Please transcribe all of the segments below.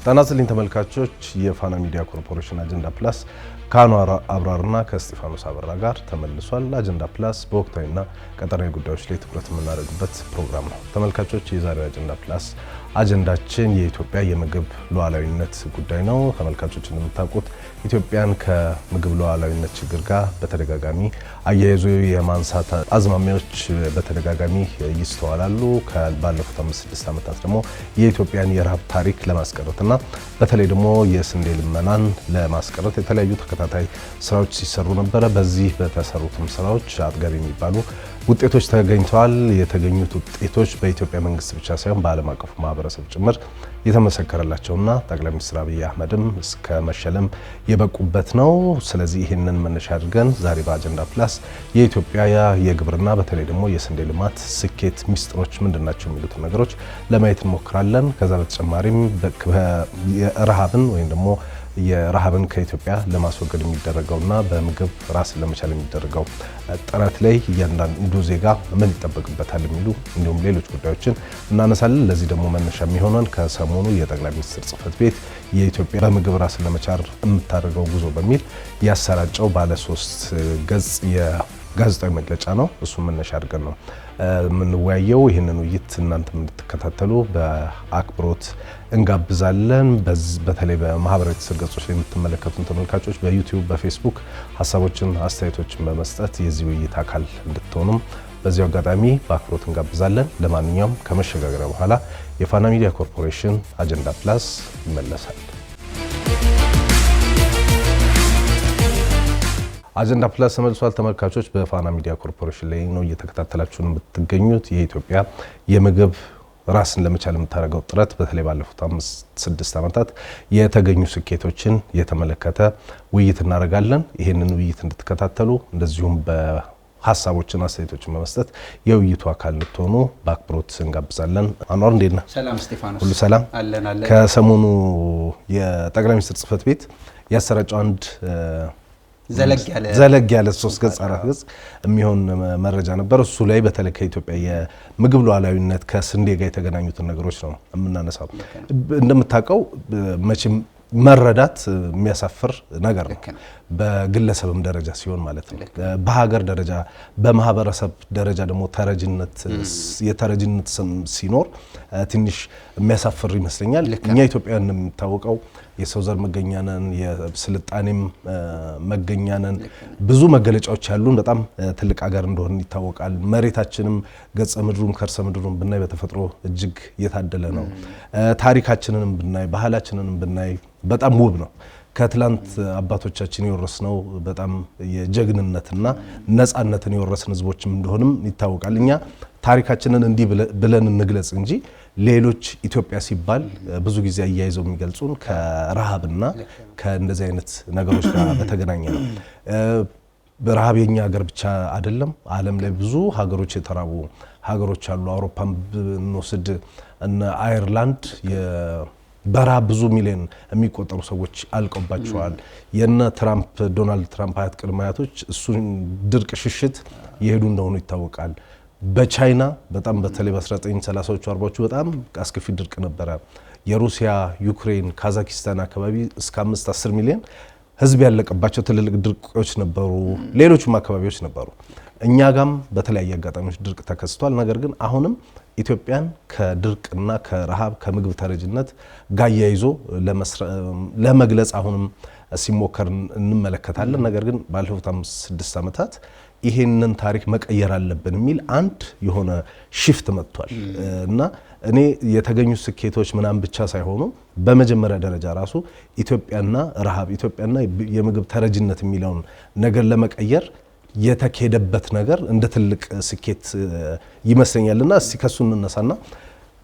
ጤና ይስጥልኝ ተመልካቾች የፋና ሚዲያ ኮርፖሬሽን አጀንዳ ፕላስ ከአንዋር አብራርና ከስቲፋኖስ አበራ ጋር ተመልሷል። አጀንዳ ፕላስ በወቅታዊና ቀጠናዊ ጉዳዮች ላይ ትኩረት የምናደርግበት ፕሮግራም ነው። ተመልካቾች የዛሬው አጀንዳ ፕላስ አጀንዳችን የኢትዮጵያ የምግብ ሉዓላዊነት ጉዳይ ነው። ተመልካቾች እንደምታውቁት ኢትዮጵያን ከምግብ ሉዓላዊነት ችግር ጋር በተደጋጋሚ አያይዞ የማንሳት አዝማሚያዎች በተደጋጋሚ ይስተዋላሉ። ባለፉት 5-6 ዓመታት ደግሞ የኢትዮጵያን የረሃብ ታሪክ ለማስቀረትና በተለይ ደግሞ የስንዴ ልመናን ለማስቀረት የተለያዩ ተከታታይ ስራዎች ሲሰሩ ነበረ። በዚህ በተሰሩትም ስራዎች አጥጋቢ የሚባሉ ውጤቶች ተገኝተዋል። የተገኙት ውጤቶች በኢትዮጵያ መንግስት ብቻ ሳይሆን በዓለም አቀፉ ማህበረሰብ ጭምር የተመሰከረላቸውና ጠቅላይ ሚኒስትር አብይ አህመድም እስከ መሸለም የበቁበት ነው። ስለዚህ ይህንን መነሻ አድርገን ዛሬ በአጀንዳ ፕላስ የኢትዮጵያ የግብርና በተለይ ደግሞ የስንዴ ልማት ስኬት ሚስጥሮች ምንድናቸው የሚሉትን ነገሮች ለማየት እንሞክራለን። ከዛ በተጨማሪም ረሃብን ወይም ደግሞ የረሃብን ከኢትዮጵያ ለማስወገድ የሚደረገውና በምግብ ራስን ለመቻል የሚደረገው ጥረት ላይ እያንዳንዱ ዜጋ ምን ይጠበቅበታል የሚሉ እንዲሁም ሌሎች ጉዳዮችን እናነሳለን። ለዚህ ደግሞ መነሻ የሚሆነን ከሰሞኑ የጠቅላይ ሚኒስትር ጽሕፈት ቤት የኢትዮጵያ በምግብ ራስን ለመቻል የምታደርገው ጉዞ በሚል ያሰራጨው ባለ 3 ገጽ የጋዜጣዊ መግለጫ ነው። እሱም መነሻ አድርገን ነው የምንወያየው። ይህንን ውይይት እናንተም እንድትከታተሉ በአክብሮት እንጋብዛለን። በተለይ በማህበራዊ ትስስር ገጾች ላይ የምትመለከቱን ተመልካቾች በዩቲዩብ፣ በፌስቡክ ሀሳቦችን፣ አስተያየቶችን በመስጠት የዚህ ውይይት አካል እንድትሆኑም በዚሁ አጋጣሚ በአክብሮት እንጋብዛለን። ለማንኛውም ከመሸጋገሪያ በኋላ የፋና ሚዲያ ኮርፖሬሽን አጀንዳ ፕላስ ይመለሳል። አጀንዳ ፕላስ ተመልሷል። ተመልካቾች በፋና ሚዲያ ኮርፖሬሽን ላይ ነው እየተከታተላችሁን የምትገኙት። የኢትዮጵያ የምግብ ራስን ለመቻል የምታደርገው ጥረት በተለይ ባለፉት 5-6 ዓመታት የተገኙ ስኬቶችን የተመለከተ ውይይት እናደርጋለን። ይህንን ውይይት እንድትከታተሉ እንደዚሁም በሀሳቦችን አስተያየቶችን በመስጠት የውይይቱ አካል እንድትሆኑ በአክብሮት እንጋብዛለን። አንዋር እንዴት ነህ? ሰላም ስቲፋኖስ። ሁሉ ሰላም አለን። ከሰሞኑ የጠቅላይ ሚኒስትር ጽሕፈት ቤት ያሰራጨው አንድ ዘለግ ያለ 3 ገጽ 4 ገጽ የሚሆን መረጃ ነበር። እሱ ላይ በተለይ ከኢትዮጵያ የምግብ ሉዓላዊነት ከስንዴ ጋር የተገናኙትን ነገሮች ነው የምናነሳው። እንደምታውቀው መቼም መረዳት የሚያሳፍር ነገር ነው፣ በግለሰብም ደረጃ ሲሆን ማለት ነው። በሀገር ደረጃ በማህበረሰብ ደረጃ ደግሞ የተረጅነት ሲኖር ትንሽ የሚያሳፍር ይመስለኛል። እኛ ኢትዮጵያውያን የሚታወቀው የሰው ዘር መገኛ ነን፣ የስልጣኔም መገኛ ነን። ብዙ መገለጫዎች ያሉን በጣም ትልቅ ሀገር እንደሆነ ይታወቃል። መሬታችንም ገጸ ምድሩም ከርሰ ምድሩም ብናይ በተፈጥሮ እጅግ የታደለ ነው። ታሪካችንንም ብናይ ባህላችንንም ብናይ በጣም ውብ ነው። ከትላንት አባቶቻችን የወረስነው በጣም የጀግንነትና ነፃነትን የወረስን ህዝቦችም እንደሆንም ይታወቃል። እኛ ታሪካችንን እንዲህ ብለን እንግለጽ እንጂ ሌሎች ኢትዮጵያ ሲባል ብዙ ጊዜ አያይዘው የሚገልጹን ከረሃብና ከእንደዚህ አይነት ነገሮች ጋር በተገናኘ ነው። ረሃብ የኛ ሀገር ብቻ አይደለም። ዓለም ላይ ብዙ ሀገሮች የተራቡ ሀገሮች አሉ። አውሮፓን ብንወስድ እነ አየርላንድ በረሃብ ብዙ ሚሊዮን የሚቆጠሩ ሰዎች አልቀውባቸዋል። የነ ዶናልድ ትራምፕ አያት ቅድመ አያቶች እሱን ድርቅ ሽሽት የሄዱ እንደሆኑ ይታወቃል። በቻይና በጣም በተለይ በ1930ዎቹ 40ዎቹ በጣም አስከፊ ድርቅ ነበረ። የሩሲያ፣ ዩክሬን፣ ካዛኪስታን አካባቢ እስከ 5-10 ሚሊዮን ህዝብ ያለቀባቸው ትልልቅ ድርቆች ነበሩ። ሌሎችም አካባቢዎች ነበሩ። እኛ ጋም በተለያየ አጋጣሚዎች ድርቅ ተከስቷል። ነገር ግን አሁንም ኢትዮጵያን ከድርቅና ከረሃብ ከምግብ ተረጅነት ጋር ያይዞ ለመግለጽ አሁንም ሲሞከር እንመለከታለን። ነገር ግን ባለፉት 5-6 ዓመታት ይሄንን ታሪክ መቀየር አለብን የሚል አንድ የሆነ ሽፍት መጥቷል እና እኔ የተገኙ ስኬቶች ምናምን ብቻ ሳይሆኑ በመጀመሪያ ደረጃ ራሱ ኢትዮጵያና ረሃብ፣ ኢትዮጵያና የምግብ ተረጅነት የሚለውን ነገር ለመቀየር የተኬደበት ነገር እንደ ትልቅ ስኬት ይመስለኛልና እስቲ ከሱ እንነሳና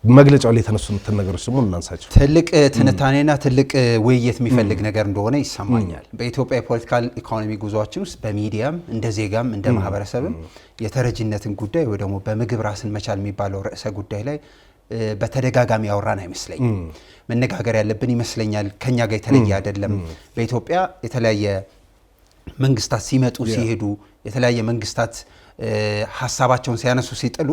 መግለጫው ላይ የተነሱትን ነገሮች ደግሞ እናንሳቸው። ትልቅ ትንታኔና ትልቅ ውይይት የሚፈልግ ነገር እንደሆነ ይሰማኛል። በኢትዮጵያ የፖለቲካል ኢኮኖሚ ጉዟችን ውስጥ በሚዲያም እንደ ዜጋም እንደ ማህበረሰብም የተረጅነትን ጉዳይ ወይ ደግሞ በምግብ ራስን መቻል የሚባለው ርዕሰ ጉዳይ ላይ በተደጋጋሚ ያወራን አይመስለኝም። መነጋገር ያለብን ይመስለኛል። ከኛ ጋር የተለየ አይደለም። በኢትዮጵያ የተለያየ መንግስታት ሲመጡ ሲሄዱ የተለያየ መንግስታት ሐሳባቸውን ሲያነሱ ሲጥሉ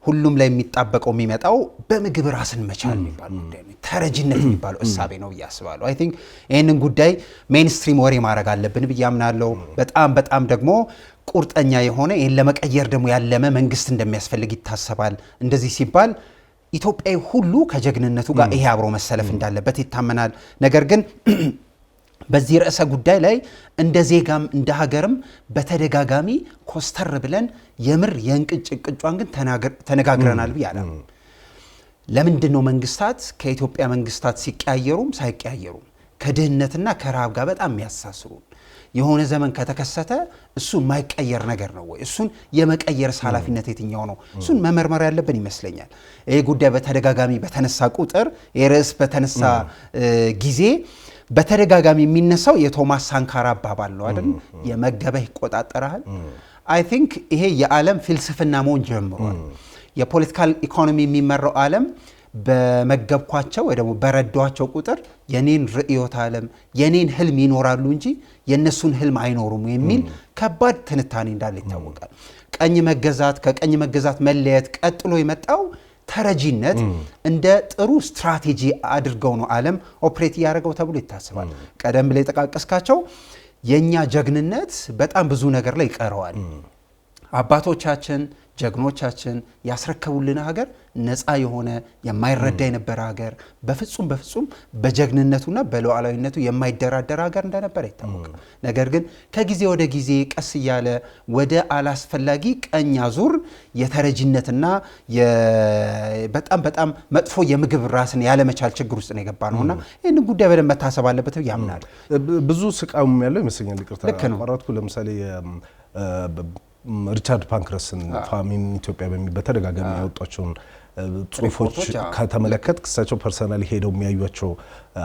ሁሉም ላይ የሚጣበቀው የሚመጣው በምግብ ራስን መቻል የሚባል ጉዳይ ነው። ተረጂነት የሚባለው እሳቤ ነው ያስባሉ። አይ ቲንክ ይሄንን ጉዳይ ሜንስትሪም ወሬ ማድረግ አለብን ብዬ አምናለሁ። በጣም ደግሞ ቁርጠኛ የሆነ ይሄን ለመቀየር ደግሞ ያለመ መንግስት እንደሚያስፈልግ ይታሰባል። እንደዚህ ሲባል ኢትዮጵያዊ ሁሉ ከጀግንነቱ ጋር ይሄ አብሮ መሰለፍ እንዳለበት ይታመናል። ነገር ግን በዚህ ርዕሰ ጉዳይ ላይ እንደ ዜጋም እንደ ሀገርም በተደጋጋሚ ኮስተር ብለን የምር የእንቅጭቅጯን ግን ተነጋግረናል ብዬ አላምንም። ለምንድን ነው መንግስታት ከኢትዮጵያ መንግስታት ሲቀያየሩም ሳይቀያየሩም ከድህነትና ከረሃብ ጋር በጣም የሚያሳስሩን? የሆነ ዘመን ከተከሰተ እሱ የማይቀየር ነገር ነው ወይ? እሱን የመቀየር ኃላፊነት የትኛው ነው? እሱን መመርመር ያለብን ይመስለኛል። ይሄ ጉዳይ በተደጋጋሚ በተነሳ ቁጥር የርዕስ በተነሳ ጊዜ በተደጋጋሚ የሚነሳው የቶማስ ሳንካራ አባባል ነው አይደል? የመገበህ ይቆጣጠራል። አይ ቲንክ ይሄ የዓለም ፍልስፍና መሆን ጀምሯል። የፖለቲካል ኢኮኖሚ የሚመራው ዓለም በመገብኳቸው ወይ ደግሞ በረዷቸው ቁጥር የኔን ርዕዮተ ዓለም የኔን ህልም ይኖራሉ እንጂ የነሱን ህልም አይኖሩም የሚል ከባድ ትንታኔ እንዳለ ይታወቃል። ቀኝ መገዛት ከቀኝ መገዛት መለየት ቀጥሎ የመጣው ተረጂነት እንደ ጥሩ ስትራቴጂ አድርገው ነው ዓለም ኦፕሬት ያደርገው ተብሎ ይታሰባል። ቀደም ብለ የጠቃቀስካቸው የኛ ጀግንነት በጣም ብዙ ነገር ላይ ይቀረዋል። አባቶቻችን ጀግኖቻችን ያስረከቡልን ሀገር ነፃ የሆነ የማይረዳ የነበረ ሀገር በፍጹም በጀግንነቱና በሉዓላዊነቱ የማይደራደር ሀገር እንደነበረ ይታወቃል። ነገር ግን ከጊዜ ወደ ጊዜ ቀስ እያለ ወደ አላስፈላጊ ቀኝ አዙር የተረጂነትና በጣም መጥፎ የምግብ ራስን ያለመቻል ችግር ውስጥ ነው የገባ ነውና ይህንን ጉዳይ በደንብ መታሰብ አለበት ያምናል። ብዙ ስቃዩም ያለው ይመስለኛል። ይቅርታ አቋረጥኩ። ለምሳሌ ሪቻርድ ፓንክረስን ፋሚን ኢትዮጵያ በተደጋጋሚ ያወጧቸውን ጽሁፎች ከተመለከት እሳቸው ፐርሰናሊ ሄደው የሚያዩቸው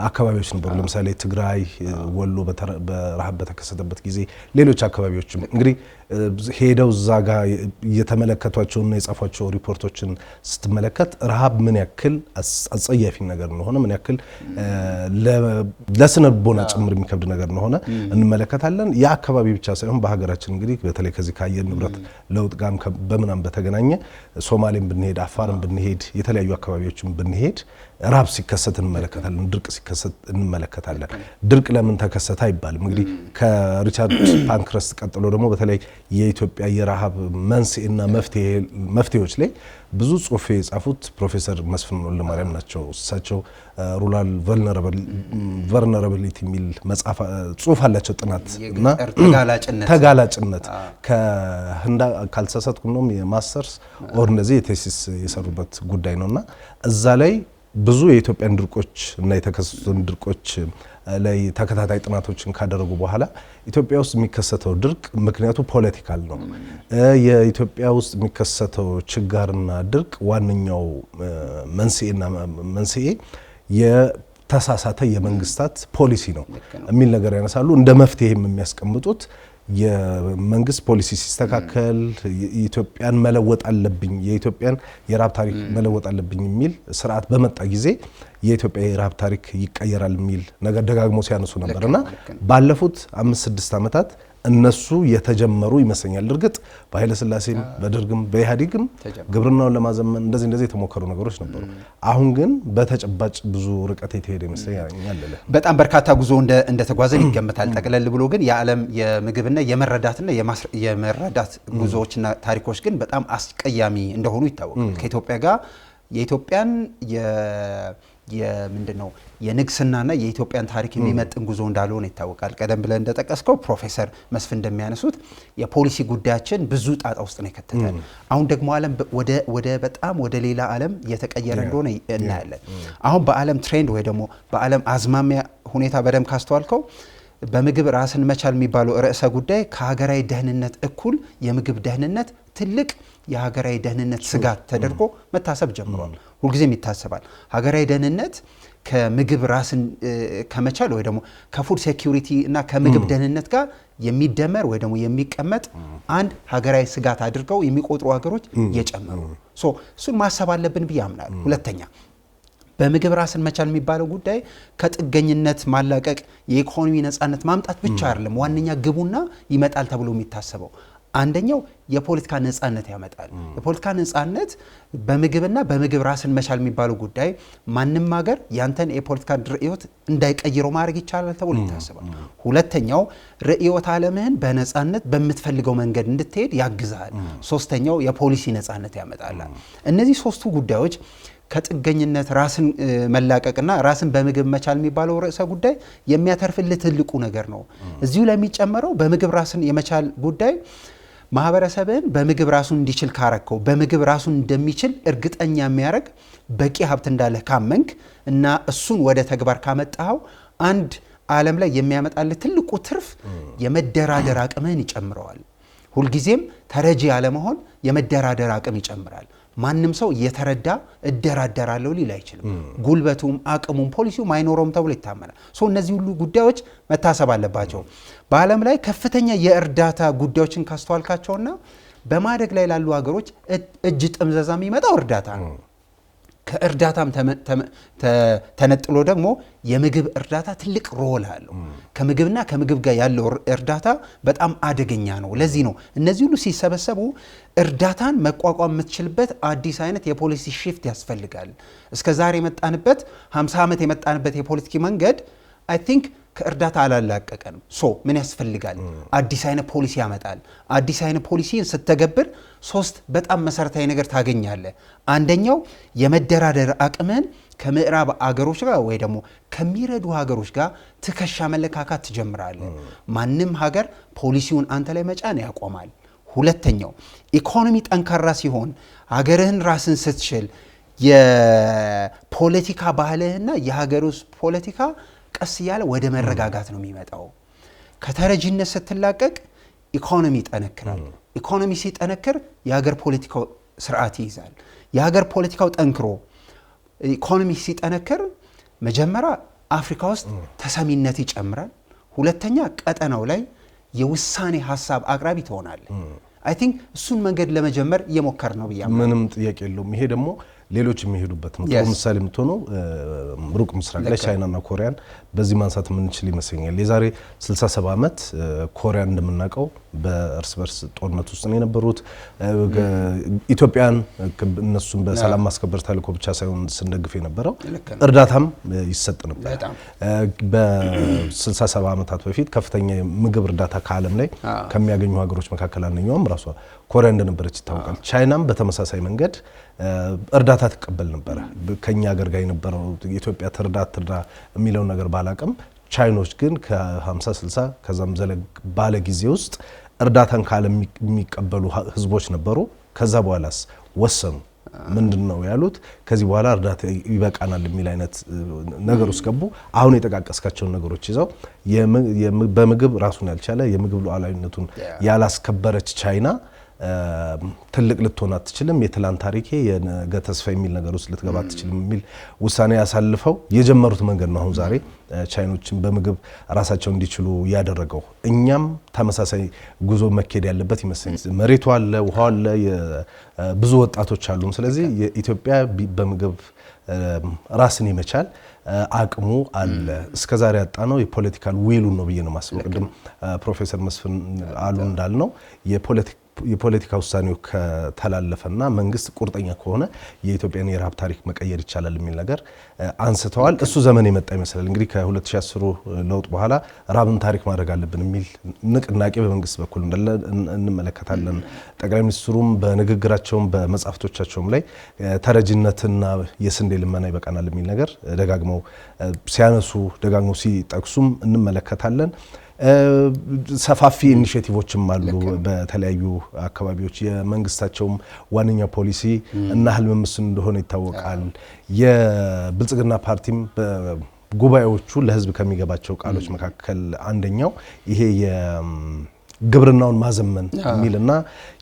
አካባቢዎች ነበሩ። ለምሳሌ ትግራይ፣ ወሎ በረሃብ በተከሰተበት ጊዜ ሌሎች አካባቢዎችም እንግዲህ ሄደው እዛ ጋር የተመለከቷቸውና የጻፏቸው ሪፖርቶችን ስትመለከት ረሃብ ምን ያክል አጸያፊ ነገር እንደሆነ ምን ያክል ለስነ ልቦና ጭምር የሚከብድ ነገር እንደሆነ እንመለከታለን። ያ አካባቢ ብቻ ሳይሆን በሀገራችን እንግዲህ በተለይ ከዚህ ከአየር ንብረት ለውጥ ጋር በምናም በተገናኘ ሶማሌም ብንሄድ አፋርም ብንሄድ የተለያዩ አካባቢዎችም ብንሄድ ረሃብ ሲከሰት እንመለከታለን። ድርቅ ሲከሰት እንመለከታለን። ድርቅ ለምን ተከሰተ አይባልም። እንግዲህ ከሪቻርድ ፓንክረስት ቀጥሎ ደግሞ በተለይ የኢትዮጵያ የረሃብ መንስኤና መፍትሄዎች ላይ ብዙ ጽሁፍ የጻፉት ፕሮፌሰር መስፍን ወልደማርያም ናቸው። እሳቸው ሩራል ቨልነራቢሊቲ የሚል ጽሁፍ አላቸው። ጥናት እና ተጋላጭነት ከህንዳ ካልተሳሳትኩ ነው የማስተርስ ኦር እንደዚህ የቴሲስ የሰሩበት ጉዳይ ነውና እዛ ላይ ብዙ የኢትዮጵያን ድርቆች እና የተከሰቱን ድርቆች ላይ ተከታታይ ጥናቶችን ካደረጉ በኋላ ኢትዮጵያ ውስጥ የሚከሰተው ድርቅ ምክንያቱ ፖለቲካል ነው። የኢትዮጵያ ውስጥ የሚከሰተው ችጋርና ድርቅ ዋነኛው መንስኤ የተሳሳተ የመንግስታት ፖሊሲ ነው የሚል ነገር ያነሳሉ። እንደ መፍትሄም የሚያስቀምጡት የመንግስት ፖሊሲ ሲስተካከል ኢትዮጵያን መለወጥ አለብኝ፣ የኢትዮጵያን የረሃብ ታሪክ መለወጥ አለብኝ የሚል ስርዓት በመጣ ጊዜ የኢትዮጵያ የረሃብ ታሪክ ይቀየራል የሚል ነገር ደጋግሞ ሲያነሱ ነበርና ባለፉት 5-6 ዓመታት እነሱ የተጀመሩ ይመስለኛል። እርግጥ በኃይለ ሥላሴም በደርግም በኢህአዴግም ግብርናውን ለማዘመን እንደዚህ የተሞከሩ ነገሮች ነበሩ። አሁን ግን በተጨባጭ ብዙ ርቀት የተሄደ ይመስለኛል። በጣም በርካታ ጉዞ እንደተጓዘን ይገመታል። ጠቅለል ብሎ ግን የዓለም የምግብና የመረዳት ጉዞዎችና ታሪኮች ግን በጣም አስቀያሚ እንደሆኑ ይታወቃል። ከኢትዮጵያ ጋር የኢትዮጵያን የምንድነው የንግስናና የኢትዮጵያን ታሪክ የሚመጥን ጉዞ እንዳልሆነ ይታወቃል። ቀደም ብለን እንደጠቀስከው ፕሮፌሰር መስፍን እንደሚያነሱት የፖሊሲ ጉዳያችን ብዙ ጣጣ ውስጥ ነው የከተተን። አሁን ደግሞ ዓለም ወደ ሌላ ዓለም እየተቀየረ እንደሆነ እናያለን። አሁን በዓለም ትሬንድ ወይ ደግሞ በዓለም አዝማሚያ ሁኔታ በደንብ ካስተዋልከው በምግብ ራስን መቻል የሚባለው ርዕሰ ጉዳይ ከሀገራዊ ደህንነት እኩል የምግብ ደህንነት ትልቅ የሀገራዊ ደህንነት ስጋት ተደርጎ መታሰብ ጀምሯል። ሁልጊዜም ይታሰባል። ሀገራዊ ደህንነት ከምግብ ራስን ከመቻል ወይ ደግሞ ከፉድ ሴኩሪቲ እና ከምግብ ደህንነት ጋር የሚደመር ወይ ደግሞ የሚቀመጥ አንድ ሀገራዊ ስጋት አድርገው የሚቆጥሩ ሀገሮች እየጨመሩ እሱን ማሰብ አለብን ብዬ አምናለሁ። ሁለተኛ በምግብ ራስን መቻል የሚባለው ጉዳይ ከጥገኝነት ማላቀቅ የኢኮኖሚ ነፃነት ማምጣት ብቻ አይደለም ዋነኛ ግቡና ይመጣል ተብሎ የሚታሰበው። አንደኛው የፖለቲካ ነጻነት ያመጣል። የፖለቲካ ነጻነት በምግብና በምግብ ራስን መቻል የሚባለው ጉዳይ ማንም ሀገር ያንተን የፖለቲካ ርዕዮት እንዳይቀይረው ማድረግ ይቻላል ተብሎ ይታሰባል። ሁለተኛው ርዕዮት ዓለምህን በነጻነት በምትፈልገው መንገድ እንድትሄድ ያግዛል። ሶስተኛው የፖሊሲ ነጻነት ያመጣል። እነዚህ ሶስቱ ጉዳዮች ከጥገኝነት ራስን መላቀቅና ራስን በምግብ መቻል የሚባለው ርዕሰ ጉዳይ የሚያተርፍልህ ትልቁ ነገር ነው። እዚሁ ላይ የሚጨመረው በምግብ ራስን የመቻል ጉዳይ ማህበረሰብን በምግብ ራሱን እንዲችል ካረከው በምግብ ራሱን እንደሚችል እርግጠኛ የሚያደርግ በቂ ሀብት እንዳለ ካመንክ እና እሱን ወደ ተግባር ካመጣኸው አንድ ዓለም ላይ የሚያመጣልህ ትልቁ ትርፍ የመደራደር አቅምህን ይጨምረዋል። ሁልጊዜም ተረጂ ያለመሆን የመደራደር አቅም ይጨምራል። ማንም ሰው እየተረዳ እደራደራለሁ ሊል አይችልም። ጉልበቱም አቅሙም ፖሊሲውም አይኖረውም ተብሎ ይታመናል። እነዚህ ሁሉ ጉዳዮች መታሰብ አለባቸው። በዓለም ላይ ከፍተኛ የእርዳታ ጉዳዮችን ካስተዋልካቸውና በማደግ ላይ ላሉ ሀገሮች እጅ ጥምዘዛ የሚመጣው እርዳታ ነው። ከእርዳታም ተነጥሎ ደግሞ የምግብ እርዳታ ትልቅ ሮል አለው። ከምግብና ከምግብ ጋር ያለው እርዳታ በጣም አደገኛ ነው። ለዚህ ነው እነዚህ ሁሉ ሲሰበሰቡ እርዳታን መቋቋም የምትችልበት አዲስ አይነት የፖሊሲ ሽፍት ያስፈልጋል። እስከዛሬ የመጣንበት 50 ዓመት የመጣንበት የፖለቲካ መንገድ አይ ቲንክ ከእርዳታ አላላቀቀንም። ምን ያስፈልጋል? አዲስ አይነት ፖሊሲ ያመጣል። አዲስ አይነት ፖሊሲን ስትተገብር 3 በጣም መሰረታዊ ነገር ታገኛለህ። አንደኛው የመደራደር አቅምን ከምዕራብ አገሮች ጋር ወይ ደግሞ ከሚረዱ ሀገሮች ጋር ትከሻ መለካካት ትጀምራለህ። ማንም ሀገር ፖሊሲውን አንተ ላይ መጫን ያቆማል። ሁለተኛው ኢኮኖሚ ጠንካራ ሲሆን ሀገርህን ራስን ስትችል የፖለቲካ ባህልህና የሀገር ውስጥ ፖለቲካ ቀስ እያለ ወደ መረጋጋት ነው የሚመጣው። ከተረጂነት ስትላቀቅ ኢኮኖሚ ይጠነክራል። ኢኮኖሚ ሲጠነክር የሀገር ፖለቲካው ስርዓት ይይዛል። የሀገር ፖለቲካው ጠንክሮ ኢኮኖሚ ሲጠነክር መጀመሪያ አፍሪካ ውስጥ ተሰሚነት ይጨምራል። ሁለተኛ ቀጠናው ላይ የውሳኔ ሀሳብ አቅራቢ ትሆናለህ። አይ ቲንክ እሱን መንገድ ለመጀመር እየሞከር ነው ብያ ምንም ጥያቄ የለውም። ይሄ ደግሞ ሌሎች የሚሄዱበት ነው። ጥሩ ምሳሌ የምትሆነው ሩቅ ምስራቅ ላይ ቻይናና ኮሪያን በዚህ ማንሳት የምንችል ይመስለኛል። የዛሬ 67 ዓመት ኮሪያን እንደምናውቀው በእርስ በርስ ጦርነት ውስጥ ነው የነበሩት። ኢትዮጵያን እነሱን በሰላም ማስከበር ተልዕኮ ብቻ ሳይሆን ስንደግፍ የነበረው እርዳታም ይሰጥ ነበር። በ67 ዓመታት በፊት ከፍተኛ ምግብ እርዳታ ከዓለም ላይ ከሚያገኙ ሀገሮች መካከል አንደኛውም ራሷ ኮሪያ እንደነበረች ይታወቃል። ቻይናም በተመሳሳይ መንገድ እርዳታ ትቀበል ነበረ። ከኛ ሀገር ጋር የነበረው የኢትዮጵያ ትርዳ የሚለውን ነገር ባላቅም ቻይኖች ግን ከ50 60 ከዛም ዘለግ ባለ ጊዜ ውስጥ እርዳታን ካለ የሚቀበሉ ህዝቦች ነበሩ። ከዛ በኋላስ ወሰኑ። ምንድነው ያሉት? ከዚህ በኋላ እርዳታ ይበቃናል የሚል አይነት ነገር ውስጥ ገቡ። አሁን የጠቃቀስካቸውን ነገሮች ይዘው በምግብ ራሱን ያልቻለ የምግብ ሉዓላዊነቱን ያላስከበረች ቻይና ትልቅ ልትሆን አትችልም፣ የትላንት ታሪኬ የነገ ተስፋ የሚል ነገር ውስጥ ልትገባ አትችልም የሚል ውሳኔ ያሳልፈው የጀመሩት መንገድ ነው። አሁን ዛሬ ቻይኖችን በምግብ ራሳቸው እንዲችሉ ያደረገው። እኛም ተመሳሳይ ጉዞ መኬድ ያለበት ይመስለኛል። መሬቱ አለ፣ ውሃው አለ፣ ብዙ ወጣቶች አሉ። ስለዚህ የኢትዮጵያ በምግብ ራስን የመቻል አቅሙ አለ። እስከዛሬ ያጣነው የፖለቲካል ዊሉን ነው ብዬ ነው ማስበው። ቅድም ፕሮፌሰር መስፍን አሉ እንዳልነው የፖለቲካ ውሳኔው ከተላለፈና መንግስት ቁርጠኛ ከሆነ የኢትዮጵያን የረሃብ ታሪክ መቀየር ይቻላል የሚል ነገር አንስተዋል። እሱ ዘመን የመጣ ይመስላል። እንግዲህ ከ2010 ለውጥ በኋላ ረሃብን ታሪክ ማድረግ አለብን የሚል ንቅናቄ በመንግስት በኩል እንዳለ እንመለከታለን። ጠቅላይ ሚኒስትሩም በንግግራቸውም በመጻሕፍቶቻቸውም ላይ ተረጂነትና የስንዴ ልመና ይበቃናል የሚል ነገር ደጋግመው ሲያነሱ ደጋግመው ሲጠቅሱም እንመለከታለን። ሰፋፊ ኢኒሼቲቮችም አሉ በተለያዩ አካባቢዎች። የመንግስታቸውም ዋነኛ ፖሊሲ እና ህልም ምስል እንደሆነ ይታወቃል። የብልጽግና ፓርቲም በጉባኤዎቹ ለህዝብ ከሚገባቸው ቃሎች መካከል አንደኛው ይሄ ግብርናውን ማዘመን የሚልና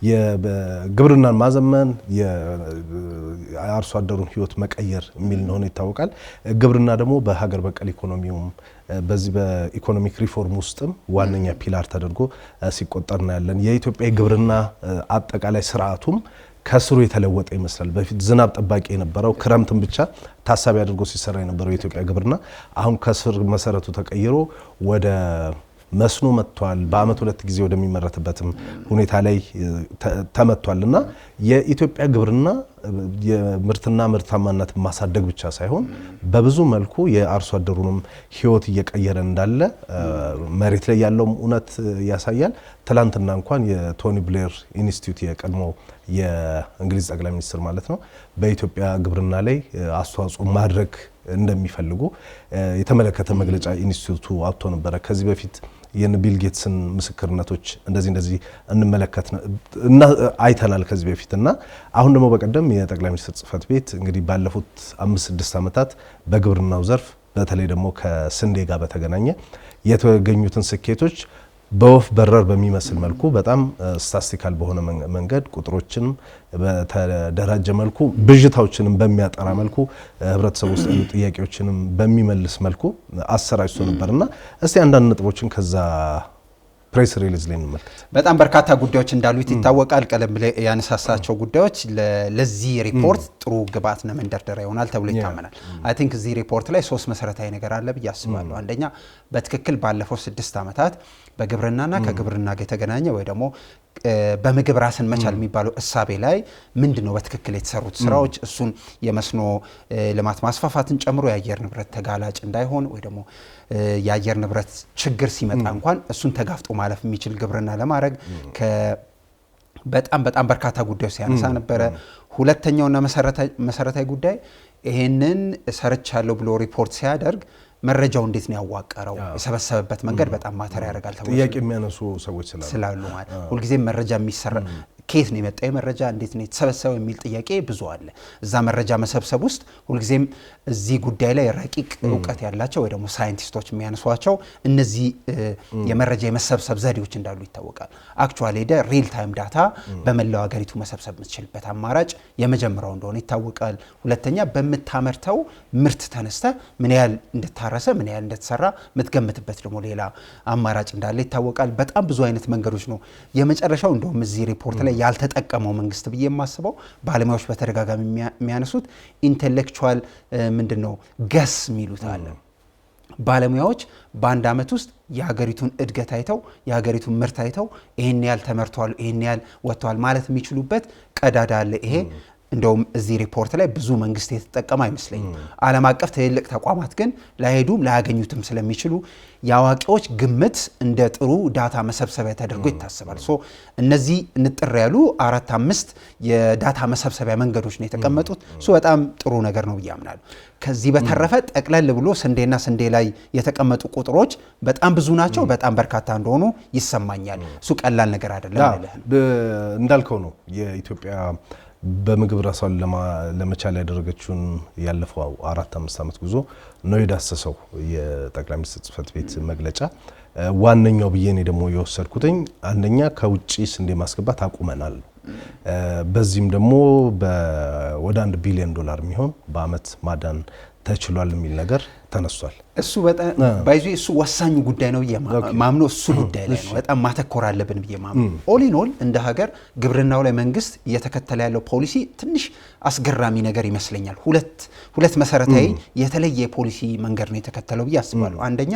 የግብርናን ማዘመን የአርሶ አደሩን ህይወት መቀየር የሚል እንደሆነ ይታወቃል። ግብርና ደግሞ በሀገር በቀል ኢኮኖሚውም በዚህ በኢኮኖሚክ ሪፎርም ውስጥም ዋነኛ ፒላር ተደርጎ ሲቆጠር ነው ያለን። የኢትዮጵያ ግብርና አጠቃላይ ስርዓቱም ከስሩ የተለወጠ ይመስላል። በፊት ዝናብ ጠባቂ የነበረው ክረምትን ብቻ ታሳቢ አድርጎ ሲሰራ የነበረው የኢትዮጵያ ግብርና አሁን ከስር መሰረቱ ተቀይሮ ወደ መስኖ መጥቷል። በአመት 2 ጊዜ ወደሚመረትበትም ሁኔታ ላይ ተመቷልና የኢትዮጵያ ግብርና የምርትና ምርታማነት ማሳደግ ብቻ ሳይሆን በብዙ መልኩ የአርሶ አደሩንም ህይወት እየቀየረ እንዳለ መሬት ላይ ያለው እውነት ያሳያል። ትላንትና እንኳን የቶኒ ብሌር ኢንስቲትዩት የቀድሞ የእንግሊዝ ጠቅላይ ሚኒስትር ማለት ነው በኢትዮጵያ ግብርና ላይ አስተዋጽኦ ማድረግ እንደሚፈልጉ የተመለከተ መግለጫ ኢንስቲትዩቱ አውጥቶ ነበረ። ከዚህ በፊት የቢል ጌትስን ምስክርነቶች እንደዚህ እንመለከት እና አይተናል ከዚህ በፊትና አሁን ደግሞ በቀደም የጠቅላይ ሚኒስትር ጽህፈት ቤት እንግዲህ ባለፉት 5-6 ዓመታት በግብርናው ዘርፍ በተለይ ደግሞ ከስንዴ ጋር በተገናኘ የተገኙትን ስኬቶች በወፍ በረር በሚመስል መልኩ በጣም ስታስቲካል በሆነ መንገድ ቁጥሮችን በተደራጀ መልኩ ብዥታዎችንም በሚያጠራ መልኩ ህብረተሰቡ ውስጥ ያሉ ጥያቄዎችንም በሚመልስ መልኩ አሰራጭቶ ነበርና እስቲ አንዳንድ ነጥቦችን ከዛ ፕሬስ ሪሊዝ ላይ እንመልከት። በጣም በርካታ ጉዳዮች እንዳሉት ይታወቃል። ቀደም ላይ ያነሳሳቸው ጉዳዮች ለዚህ ሪፖርት ጥሩ ግብአትና መንደርደሪያ ይሆናል ተብሎ ይታመናል። አይ ቲንክ እዚህ ሪፖርት ላይ 3 መሰረታዊ ነገር አለ ብዬ አስባለሁ። አንደኛ በትክክል ባለፈው 6 ዓመታት በግብርናና ከግብርና ጋር የተገናኘ ወይ ደግሞ በምግብ ራስን መቻል የሚባለው እሳቤ ላይ ምንድነው በትክክል የተሰሩት ስራዎች፣ እሱን የመስኖ ልማት ማስፋፋትን ጨምሮ የአየር ንብረት ተጋላጭ እንዳይሆን ወይ ደግሞ የአየር ንብረት ችግር ሲመጣ እንኳን እሱን ተጋፍጦ ማለፍ የሚችል ግብርና ለማድረግ በጣም በርካታ ጉዳዮች ሲያነሳ ነበረ። ሁለተኛውና መሰረታዊ ጉዳይ ይሄንን ሰርቻለሁ ብሎ ሪፖርት ሲያደርግ መረጃው እንዴት ነው ያዋቀረው፣ የሰበሰበበት መንገድ በጣም ማተር ያደርጋል ተብሎ ጥያቄ የሚያነሱ ሰዎች ስላሉ ማለት ሁልጊዜ መረጃ የሚሰራ ከየት ነው የመጣው መረጃ እንዴት ነው የተሰበሰበው የሚል ጥያቄ ብዙ አለ። እዛ መረጃ መሰብሰብ ውስጥ ሁልጊዜም እዚህ ጉዳይ ላይ ረቂቅ እውቀት ያላቸው ወይ ደግሞ ሳይንቲስቶች የሚያነሷቸው እነዚህ የመረጃ የመሰብሰብ ዘዴዎች እንዳሉ ይታወቃል። አክቹአሊ ሪል ታይም ዳታ በመላው ሀገሪቱ መሰብሰብ የምትችልበት አማራጭ የመጀመሪያው እንደሆነ ይታወቃል። ሁለተኛ በምታመርተው ምርት ተነስተ ምን ያህል እንደታረሰ ምን ያህል እንደተሰራ የምትገምትበት ደግሞ ሌላ አማራጭ እንዳለ ይታወቃል። በጣም ብዙ አይነት መንገዶች ነው። የመጨረሻው እንደውም እዚህ ሪፖርት ላይ ያልተጠቀመው መንግስት ብዬ የማስበው ባለሙያዎች በተደጋጋሚ የሚያነሱት ኢንተሌክቹዋል ምንድነው ገስ የሚሉት አለ። ባለሙያዎች በአንድ አመት ውስጥ የሀገሪቱን እድገት አይተው የሀገሪቱን ምርት አይተው ይሄን ያህል ተመርቷል ይሄን ያህል ወጥቷል ማለት የሚችሉበት ቀዳዳ አለ። ይሄ እንደውም እዚህ ሪፖርት ላይ ብዙ መንግስት የተጠቀመ አይመስለኝም። ዓለም አቀፍ ትልልቅ ተቋማት ግን ላይሄዱም ላያገኙትም ስለሚችሉ የአዋቂዎች ግምት እንደ ጥሩ ዳታ መሰብሰቢያ ተደርጎ ይታሰባል። እነዚህ እንጥር ያሉ 4-5 የዳታ መሰብሰቢያ መንገዶች ነው የተቀመጡት። በጣም ጥሩ ነገር ነው ብዬ አምናለሁ። ከዚህ በተረፈ ጠቅለል ብሎ ስንዴና ስንዴ ላይ የተቀመጡ ቁጥሮች በጣም ብዙ ናቸው፣ በጣም በርካታ እንደሆኑ ይሰማኛል። እሱ ቀላል ነገር አይደለም። እንዳልከው ነው የኢትዮጵያ በምግብ ራሷን ለመቻል ያደረገችውን ያለፈው 4-5 ዓመት ጉዞ ነው የዳሰሰው የጠቅላይ ሚኒስትር ጽህፈት ቤት መግለጫ። ዋነኛው ብዬ እኔ ደግሞ የወሰድኩትኝ አንደኛ ከውጪ ስንዴ ማስገባት አቁመናል፣ በዚህም ደግሞ ወደ $1 ቢሊዮን የሚሆን በአመት ማዳን ተችሏል የሚል ነገር ተነስቷል። እሱ በጣም ባይዙ እሱ ወሳኝ ጉዳይ ነው ማምኖ እሱ ጉዳይ ላይ ነው በጣም ማተኮር አለብን ብዬ ማምኖ። ኦል ኢን ኦል እንደ ሀገር ግብርናው ላይ መንግስት እየተከተለ ያለው ፖሊሲ ትንሽ አስገራሚ ነገር ይመስለኛል። ሁለት መሰረታዊ የተለየ የፖሊሲ መንገድ ነው የተከተለው ብዬ አስባለሁ። አንደኛ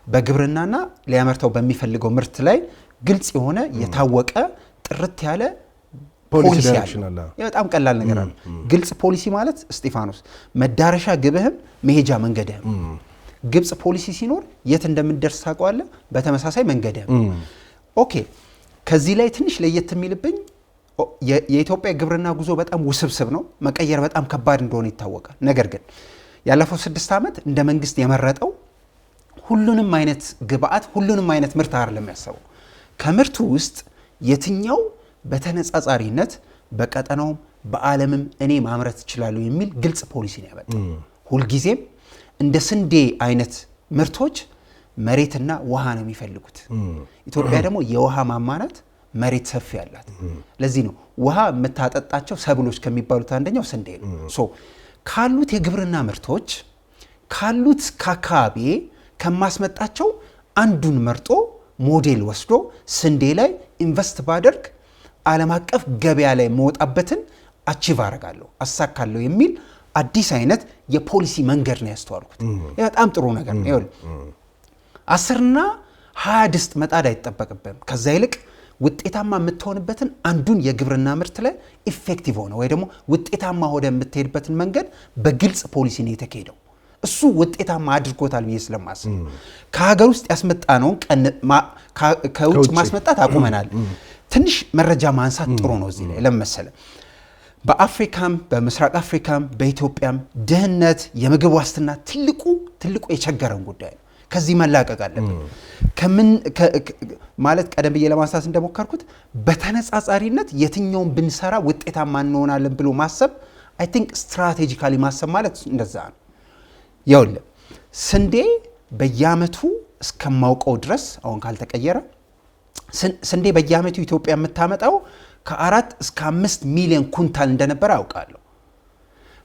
በግብርናና ሊያመርተው በሚፈልገው ምርት ላይ ግልጽ የሆነ የታወቀ ጥርት ያለ ፖሊሲ አለ። በጣም ቀላል ነገር አለ። ግልጽ ፖሊሲ ማለት እስጢፋኖስ መዳረሻ ግብህም መሄጃ መንገድህም። ግልጽ ፖሊሲ ሲኖር የት እንደምትደርስ ታውቃለህ፣ በተመሳሳይ መንገድህም። ኦኬ ከዚህ ላይ ትንሽ ለየት የሚልብኝ የኢትዮጵያ ግብርና ጉዞ በጣም ውስብስብ ነው፣ መቀየር በጣም ከባድ እንደሆነ ይታወቃል። ነገር ግን ያለፈው 6 ዓመት እንደ መንግስት የመረጠው ሁሉንም አይነት ግብአት ሁሉንም አይነት ምርት አይደለም ያሰበው። ከምርቱ ውስጥ የትኛው በተነጻጻሪነት በቀጠናው በዓለምም እኔ ማምረት እችላለሁ የሚል ግልጽ ፖሊሲ ነው ያመጣው። ሁልጊዜም እንደ ስንዴ አይነት ምርቶች መሬትና ውሃ ነው የሚፈልጉት። ኢትዮጵያ ደግሞ የውሃ ማማናት መሬት ሰፊ ያላት። ለዚህ ነው ውሃ የምታጠጣቸው ሰብሎች ከሚባሉት አንደኛው ስንዴ ነው። ካሉት የግብርና ምርቶች ካሉት ከአካባቢ ከማስመጣቸው አንዱን መርጦ ሞዴል ወስዶ ስንዴ ላይ ኢንቨስት ባደርግ ዓለም አቀፍ ገበያ ላይ መውጣበትን አቺቭ አደርጋለሁ አሳካለሁ የሚል አዲስ አይነት የፖሊሲ መንገድ ነው ያስተዋልኩት። በጣም ጥሩ ነገር ነው። 10 እና 20 ድስት መጣድ አይጠበቅብህም። ከዛ ይልቅ ውጤታማ የምትሆንበትን አንዱን የግብርና ምርት ላይ ኢፌክቲቭ ሆነ ወይ ደግሞ ውጤታማ ሆነ የምትሄድበትን መንገድ በግልጽ ፖሊሲ ነው የተካሄደው። እሱ ውጤታማ አድርጎታል ብዬ ስለማስብ ከሀገር ውስጥ ያስመጣነውን ከውጭ ማስመጣት አቁመናል። ትንሽ መረጃ ማንሳት ጥሩ ነው እዚህ ላይ ለመሰለ በአፍሪካም በምስራቅ አፍሪካም በኢትዮጵያም ድህነት የምግብ ዋስትና ትልቁ የቸገረን ጉዳይ ነው። ከዚህ መላቀቅ አለብን። ማለት ቀደም ብዬ ለማንሳት እንደሞከርኩት በተነጻጻሪነት የትኛውን ብንሰራ ውጤታማ እንሆናለን ብሎ ማሰብ አይ ቲንክ ስትራቴጂካሊ ማሰብ ማለት እንደዛ ነው። ይኸውልህ ስንዴ በየአመቱ እስከማውቀው ድረስ አሁን ካልተቀየረ ስንዴ በየአመቱ ኢትዮጵያ የምታመጣው ከ4 እስከ 5 ሚሊዮን ኩንታል እንደነበረ አውቃለሁ።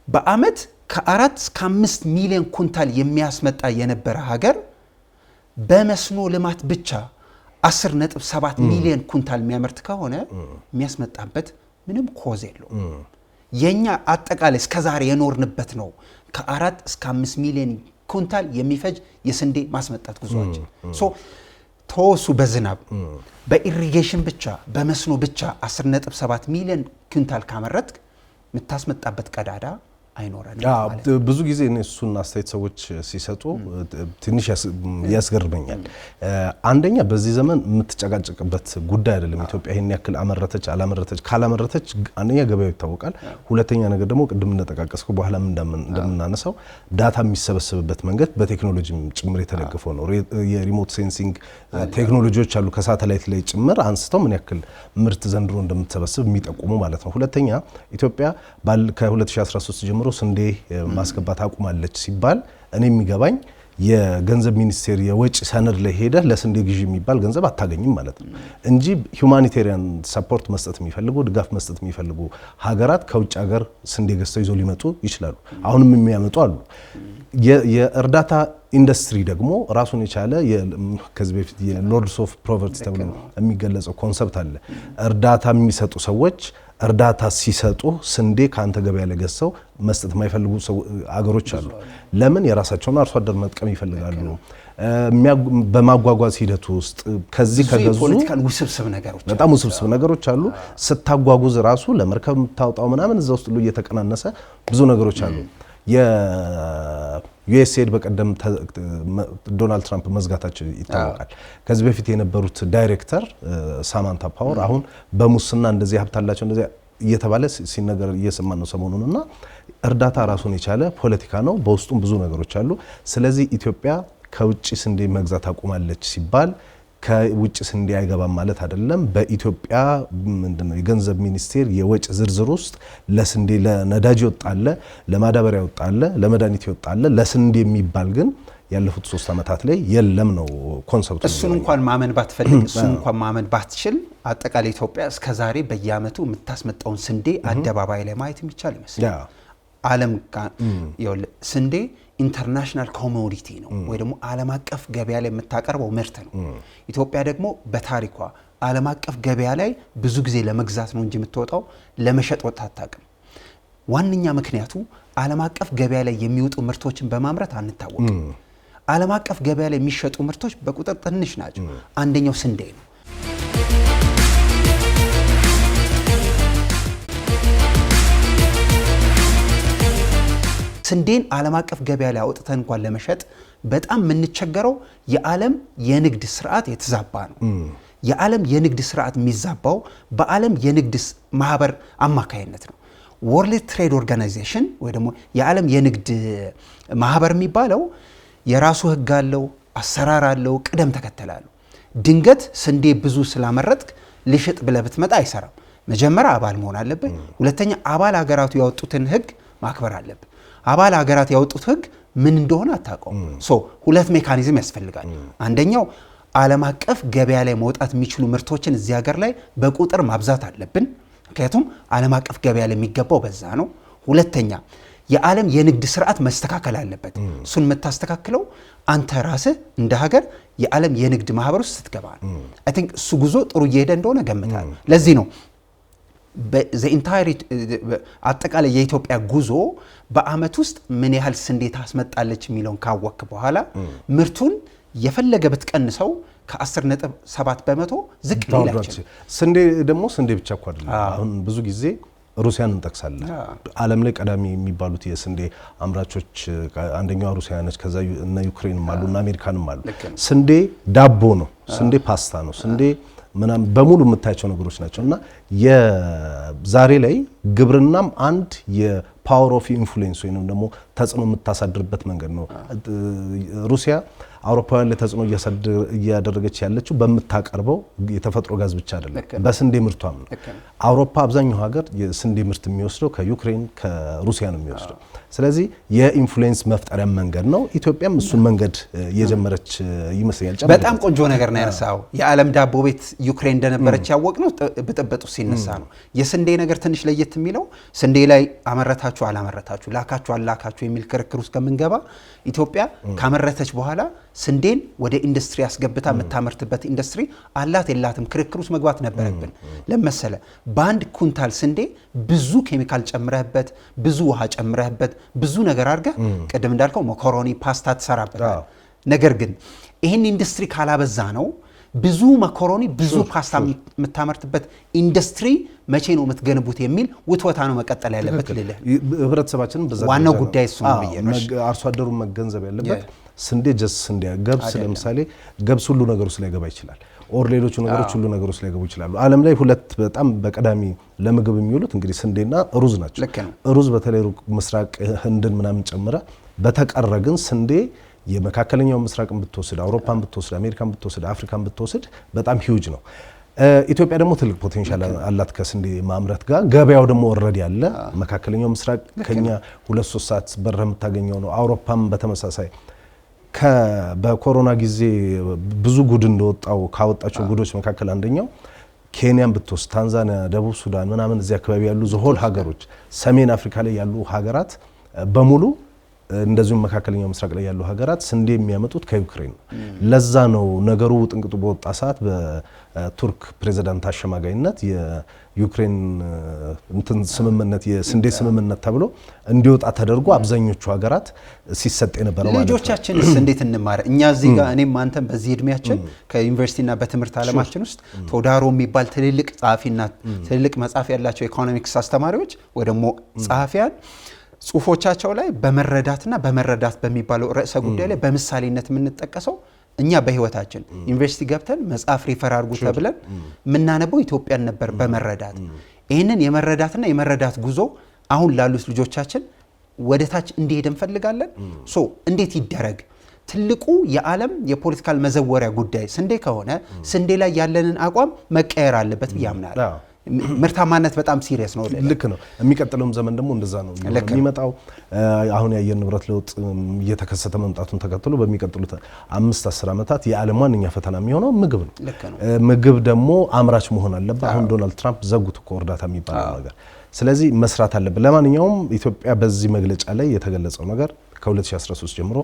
በአመት ከ4 እስከ 5 ሚሊዮን ኩንታል የሚያስመጣ የነበረ ሀገር በመስኖ ልማት ብቻ 10.7 ሚሊዮን ኩንታል የሚያመርት ከሆነ የሚያስመጣበት ምንም ኮዝ የለውም። የኛ አጠቃላይ እስከዛሬ የኖርንበት ነው ከ4 እስከ 5 ሚሊዮን ኩንታል የሚፈጅ የስንዴ ማስመጣት ጉዞአችን። ተወሱ በዝናብ በኢሪጌሽን ብቻ በመስኖ ብቻ 10.7 ሚሊዮን ኩንታል ካመረትክ የምታስመጣበት ቀዳዳ አይኖረንም ማለት ነው። ብዙ ጊዜ እሱን አስተያየት ሰዎች ሲሰጡ ትንሽ ያስገርመኛል። አንደኛ በዚህ ዘመን የምትጨቃጨቅበት ጉዳይ አይደለም። ኢትዮጵያ ይሄን ያክል አመረተች አላመረተች፣ ካላመረተች አንደኛ ገበያው ይታወቃል። ሁለተኛ ነገር ደግሞ ቅድም እንደጠቃቀስከው በኋላ እንደምናነሳው ዳታ የሚሰበሰብበት መንገድ በቴክኖሎጂም ጭምር የተደገፈው ነው። የሪሞት ሴንሲንግ ቴክኖሎጂዎች አሉ ከሳተላይት ላይ ጭምር አንስተው ምን ያክል ምርት ዘንድሮ እንደምትሰበስብ የሚጠቁሙ ማለት ነው። ሁለተኛ ኢትዮጵያ ከ2013 ጀምሮ ስንዴ ማስገባት አቁማለች ሲባል እኔ የሚገባኝ የገንዘብ ሚኒስቴር የወጪ ሰነድ ላይ ሄደ ለስንዴ ግዢ የሚባል ገንዘብ አታገኝም ማለት ነው እንጂ ሁማኒቴሪያን ሰፖርት መስጠት የሚፈልጉ ድጋፍ መስጠት የሚፈልጉ ሀገራት ከውጭ ሀገር ስንዴ ገዝተው ይዘው ሊመጡ ይችላሉ። አሁንም የሚያመጡ አሉ። የእርዳታ ኢንዱስትሪ ደግሞ ራሱን የቻለ ከዚህ በፊት የሎርድስ ኦፍ ፖቨርቲ ተብሎ የሚገለጸው ኮንሰፕት አለ። እርዳታ የሚሰጡ ሰዎች እርዳታ ሲሰጡ ስንዴ ከአንተ ገበያ ላይ ገዝተው መስጠት የማይፈልጉ አገሮች አሉ። ለምን? የራሳቸውን አርሶ አደር መጥቀም ይፈልጋሉ። በማጓጓዝ ሂደት ውስጥ ከዚህ ከገዙ በጣም ውስብስብ ነገሮች አሉ። ስታጓጉዝ ራሱ ለመርከብ የምታወጣው ምናምን እዛ ውስጥ እየተቀናነሰ ብዙ ነገሮች አሉ። የዩኤስኤድ በቀደም ዶናልድ ትራምፕ መዝጋታቸው ይታወቃል። ከዚህ በፊት የነበሩት ዳይሬክተር ሳማንታ ፓወር አሁን በሙስና እንደዚህ ሀብት አላቸው እንደዚህ እየተባለ ሲነገር እየሰማን ነው ሰሞኑንና እርዳታ ራሱን የቻለ ፖለቲካ ነው። በውስጡም ብዙ ነገሮች አሉ። ስለዚህ ኢትዮጵያ ከውጭ ስንዴ መግዛት አቁማለች ሲባል ከውጭ ስንዴ አይገባም ማለት አይደለም። በኢትዮጵያ ምንድነው የገንዘብ ሚኒስቴር የወጭ ዝርዝር ውስጥ ለስንዴ ለነዳጅ ይወጣል፣ ለማዳበሪያ ይወጣል፣ ለመድኃኒት ይወጣል። ለስንዴ የሚባል ግን ያለፉት 3 ዓመታት ላይ የለም ነው ኮንሰፕቱ። እሱን እንኳን ማመን ባትፈልግ እሱን እንኳን ማመን ባትችል አጠቃላይ ኢትዮጵያ እስከዛሬ በየአመቱ የምታስመጣውን ስንዴ አደባባይ ላይ ማየት የሚቻል ይመስላል። ዓለም ስንዴ ኢንተርናሽናል ኮሞዲቲ ነው ወይ ደግሞ ዓለም አቀፍ ገበያ ላይ የምታቀርበው ምርት ነው። ኢትዮጵያ ደግሞ በታሪኳ ዓለም አቀፍ ገበያ ላይ ብዙ ጊዜ ለመግዛት ነው እንጂ የምትወጣው ለመሸጥ ወጣ አታውቅም። ዋነኛ ምክንያቱ ዓለም አቀፍ ገበያ ላይ የሚወጡ ምርቶችን በማምረት አንታወቅም። ዓለም አቀፍ ገበያ ላይ የሚሸጡ ምርቶች በቁጥር ትንሽ ናቸው። አንደኛው ስንዴ ነው። ስንዴን ዓለም አቀፍ ገበያ ላይ አውጥተን እንኳን ለመሸጥ በጣም የምንቸገረው የዓለም የንግድ ስርዓት የተዛባ ነው። የዓለም የንግድ ስርዓት የሚዛባው በዓለም የንግድ ማህበር አማካይነት ነው። ወርልድ ትሬድ ኦርጋናይዜሽን ወይ ደግሞ የዓለም የንግድ ማህበር የሚባለው የራሱ ህግ አለው፣ አሰራር አለው፣ ቅደም ተከተል አለው። ድንገት ስንዴ ብዙ ስላመረትክ ልሽጥ ብለህ ብትመጣ አይሰራም። መጀመሪያ አባል መሆን አለብህ። ሁለተኛ አባል ሀገራቱ ያወጡትን ህግ ማክበር አለብህ። አባል ሀገራት ያወጡት ህግ ምን እንደሆነ አታውቀውም። ሁለት ሜካኒዝም ያስፈልጋል። አንደኛው ዓለም አቀፍ ገበያ ላይ መውጣት የሚችሉ ምርቶችን እዚህ ሀገር ላይ በቁጥር ማብዛት አለብን፣ ምክንያቱም ዓለም አቀፍ ገበያ ላይ የሚገባው በዛ ነው። ሁለተኛ የዓለም የንግድ ስርዓት መስተካከል አለበት። እሱን የምታስተካክለው አንተ ራስህ እንደ ሀገር የዓለም የንግድ ማህበር ውስጥ ስትገባ ነው። አይ ቲንክ እሱ ጉዞ ጥሩ እየሄደ እንደሆነ ገምታለሁ። ለዚህ ነው አጠቃላይ የኢትዮጵያ ጉዞ በአመት ውስጥ ምን ያህል ስንዴ ታስመጣለች የሚለውን ካወክ በኋላ ምርቱን የፈለገ ብትቀንሰው ከ10.7 በመቶ ዝቅ ይላል። ስንዴ ደግሞ ስንዴ ብቻ እኮ አይደለም። አሁን ብዙ ጊዜ ሩሲያን እንጠቅሳለን። ዓለም ላይ ቀዳሚ የሚባሉት የስንዴ አምራቾች አንደኛዋ ሩሲያ ነች። ከዛ እነ ዩክሬንም አሉ እና አሜሪካንም አሉ። ስንዴ ዳቦ ነው፣ ስንዴ ፓስታ ነው፣ ስንዴ ምናምን በሙሉ የምታያቸው ነገሮች ናቸው። እና የዛሬ ላይ ግብርናም አንድ የፓወር ኦፍ ኢንፍሉዌንስ ወይም ደግሞ ተጽዕኖ የምታሳድርበት መንገድ ነው። ሩሲያ አውሮፓውያን ላይ ተጽዕኖ እያደረገች ያለችው በምታቀርበው የተፈጥሮ ጋዝ ብቻ አይደለም፣ በስንዴ ምርቷም ነው። አውሮፓ አብዛኛው ሀገር የስንዴ ምርት የሚወስደው ከዩክሬን ከሩሲያ ነው የሚወስደው። ስለዚህ የኢንፍሉዌንስ መፍጠሪያ መንገድ ነው። ኢትዮጵያም እሱን መንገድ የጀመረች ይመስላል። በጣም ቆንጆ ነገር ነው ያነሳው። የዓለም ዳቦ ቤት ዩክሬን እንደነበረች ያወቅነው ብጥብጡ ሲነሳ ነው። የስንዴ ነገር ትንሽ ለየት የሚለው ስንዴ ላይ አመረታችሁ አላመረታችሁ፣ ላካችሁ አላካችሁ የሚል ክርክር ውስጥ ከምንገባ ኢትዮጵያ ካመረተች በኋላ ስንዴን ወደ ኢንዱስትሪ አስገብታ የምታመርትበት ኢንዱስትሪ አላት የላትም ክርክር ውስጥ መግባት ነበረብን። ለመሰለ በአንድ ኩንታል ስንዴ ብዙ ኬሚካል ጨምረህበት፣ ብዙ ውሃ ጨምረህበት፣ ብዙ ነገር አድርገህ ቅድም እንዳልከው መኮሮኒ ፓስታ ትሰራበታል። ነገር ግን ይህን ኢንዱስትሪ ካላበዛ ነው ብዙ መኮሮኒ ብዙ ፓስታ የምታመርትበት ኢንዱስትሪ መቼ ነው የምትገነቡት የሚል ውትወታ ነው መቀጠል ያለበት። ልልህ ህብረተሰባችንን በዛ ዋናው ጉዳይ እሱ ነው ብዬ ነው። አርሶ አደሩን መገንዘብ ያለበት ስንዴ ጀስ ስንዴ ገብስ፣ ለምሳሌ ገብስ ሁሉ ነገር ውስጥ ላይገባ ይችላል። ኦር ሌሎቹ ነገሮች ሁሉ ነገር ውስጥ ላይገቡ ይችላሉ። ዓለም ላይ ሁለት በጣም በቀዳሚ ለምግብ የሚውሉት እንግዲህ ስንዴና ሩዝ ናቸው። ሩዝ በተለይ ሩቅ ምስራቅ ህንድን ምናምን ጨምረ፣ በተቀረ ግን ስንዴ የመካከለኛው ምስራቅን ብትወስድ፣ አውሮፓን ብትወስድ፣ አሜሪካን ብትወስድ፣ አፍሪካን ብትወስድ በጣም ሂውጅ ነው። ኢትዮጵያ ደግሞ ትልቅ ፖቴንሻል አላት ከስንዴ ማምረት ጋር። ገበያው ደግሞ ኦልሬዲ አለ። መካከለኛው ምስራቅ ከኛ 2-3 ሰዓት በር የምታገኘው ነው። አውሮፓም በተመሳሳይ በኮሮና ጊዜ ብዙ ጉድ እንደወጣው ካወጣቸው ጉዶች መካከል አንደኛው ኬንያን ብትወስድ፣ ታንዛኒያ፣ ደቡብ ሱዳን ምናምን እዚህ አካባቢ ያሉ ዘሆል ሀገሮች፣ ሰሜን አፍሪካ ላይ ያሉ ሀገራት በሙሉ እንደዚሁም መካከለኛው ምስራቅ ላይ ያሉ ሀገራት ስንዴ የሚያመጡት ከዩክሬን ነው። ለዛ ነው ነገሩ ጥንቅጡ በወጣ ሰዓት በቱርክ ፕሬዝዳንት አሸማጋይነት የዩክሬን እንትን ስምምነት የስንዴ ስምምነት ተብሎ እንዲወጣ ተደርጎ አብዛኞቹ ሀገራት ሲሰጥ የነበረው ማለት ነው። ልጆቻችንስ እንዴት እንማር? እኛ እዚህ ጋር እኔም አንተም በዚህ እድሜያችን ከዩኒቨርሲቲና በትምህርት ዓለማችን ውስጥ ተወዳሮ የሚባል ትልልቅ ጸሐፊና ትልልቅ መጽሐፍ ያላቸው ኢኮኖሚክስ አስተማሪዎች ወይ ደግሞ ጸሐፊያን ጽሁፎቻቸው ላይ በመረዳትና በመረዳት በሚባለው ርዕሰ ጉዳይ ላይ በምሳሌነት የምንጠቀሰው እኛ በህይወታችን ዩኒቨርሲቲ ገብተን መጽሐፍ ሪፈር አድርጉ ተብለን የምናነበው ኢትዮጵያን ነበር በመረዳት። ይህንን የመረዳትና የመረዳት ጉዞ አሁን ላሉት ልጆቻችን ወደታች እንዲሄድ እንፈልጋለን። እንዴት ይደረግ? ትልቁ የዓለም የፖለቲካል መዘወሪያ ጉዳይ ስንዴ ከሆነ ስንዴ ላይ ያለንን አቋም መቀየር አለበት ብዬ አምናለሁ። ምርታማነት በጣም ሲሪየስ ነው። ልክ ነው። የሚቀጥለውም ዘመን ደግሞ እንደዛ ነው የሚመጣው። አሁን የአየር ንብረት ለውጥ እየተከሰተ መምጣቱን ተከትሎ በሚቀጥሉት 5-10 ዓመታት የዓለም ዋነኛ ፈተና የሚሆነው ምግብ ነው። ምግብ ደግሞ አምራች መሆን አለበት። አሁን ዶናልድ ትራምፕ ዘጉት እኮ እርዳታ የሚባለው ነገር። ስለዚህ መስራት አለብን። ለማንኛውም ኢትዮጵያ በዚህ መግለጫ ላይ የተገለጸው ነገር ከ2013 ጀምሮ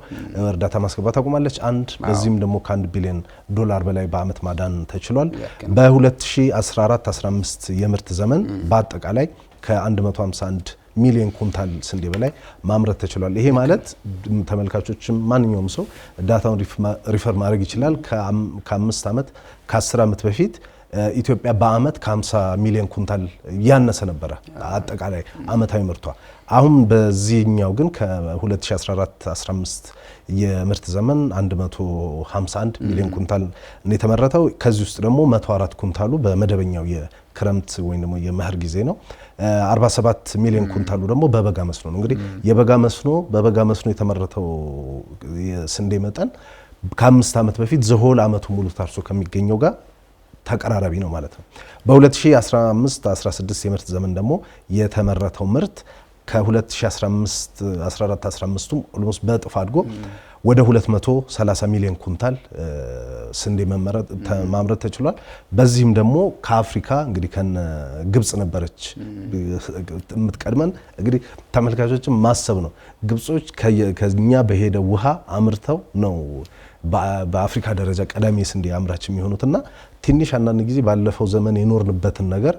እርዳታ ማስገባት አቁማለች። በዚህም ደግሞ ከ1 ቢሊዮን ዶላር በላይ በአመት ማዳን ተችሏል። በ2014-15 የምርት ዘመን በአጠቃላይ ከ151 ሚሊዮን ኩንታል ስንዴ በላይ ማምረት ተችሏል። ይሄ ማለት ተመልካቾችም ማንኛውም ሰው ዳታውን ሪፈር ማድረግ ይችላል። ከ5 ዓመት ከ10 ዓመት በፊት ኢትዮጵያ በአመት ከ50 ሚሊዮን ኩንታል ያነሰ ነበረ አጠቃላይ አመታዊ ምርቷ። አሁን በዚህኛው ግን ከ2014-15 የምርት ዘመን 151 ሚሊዮን ኩንታል ነው የተመረተው። ከዚህ ውስጥ ደግሞ 104 ኩንታሉ በመደበኛው የክረምት ወይም ደግሞ የመኸር ጊዜ ነው። 47 ሚሊዮን ኩንታሉ ደግሞ በበጋ መስኖ ነው። እንግዲህ በበጋ መስኖ የተመረተው የስንዴ መጠን ከ5 ዓመት በፊት ዘሆል አመቱ ሙሉ ታርሶ ከሚገኘው ጋር ተቀራራቢ ነው ማለት ነው። በ2015-16 የምርት ዘመን ደግሞ የተመረተው ምርት ከ2015-14-15ቱም ኦልሞስት በእጥፍ አድጎ ወደ 230 ሚሊዮን ኩንታል ስንዴ ማምረት ተችሏል። በዚህም ደግሞ ከአፍሪካ እንግዲህ ከነ ግብጽ ነበረች የምትቀድመን። እንግዲህ ተመልካቾችም ማሰብ ነው ግብጾች ከኛ በሄደ ውሃ አምርተው ነው በአፍሪካ ደረጃ ቀዳሚ ስንዴ አምራች የሚሆኑትና ትንሽ አንዳንድ ጊዜ ባለፈው ዘመን የኖርንበትን ነገር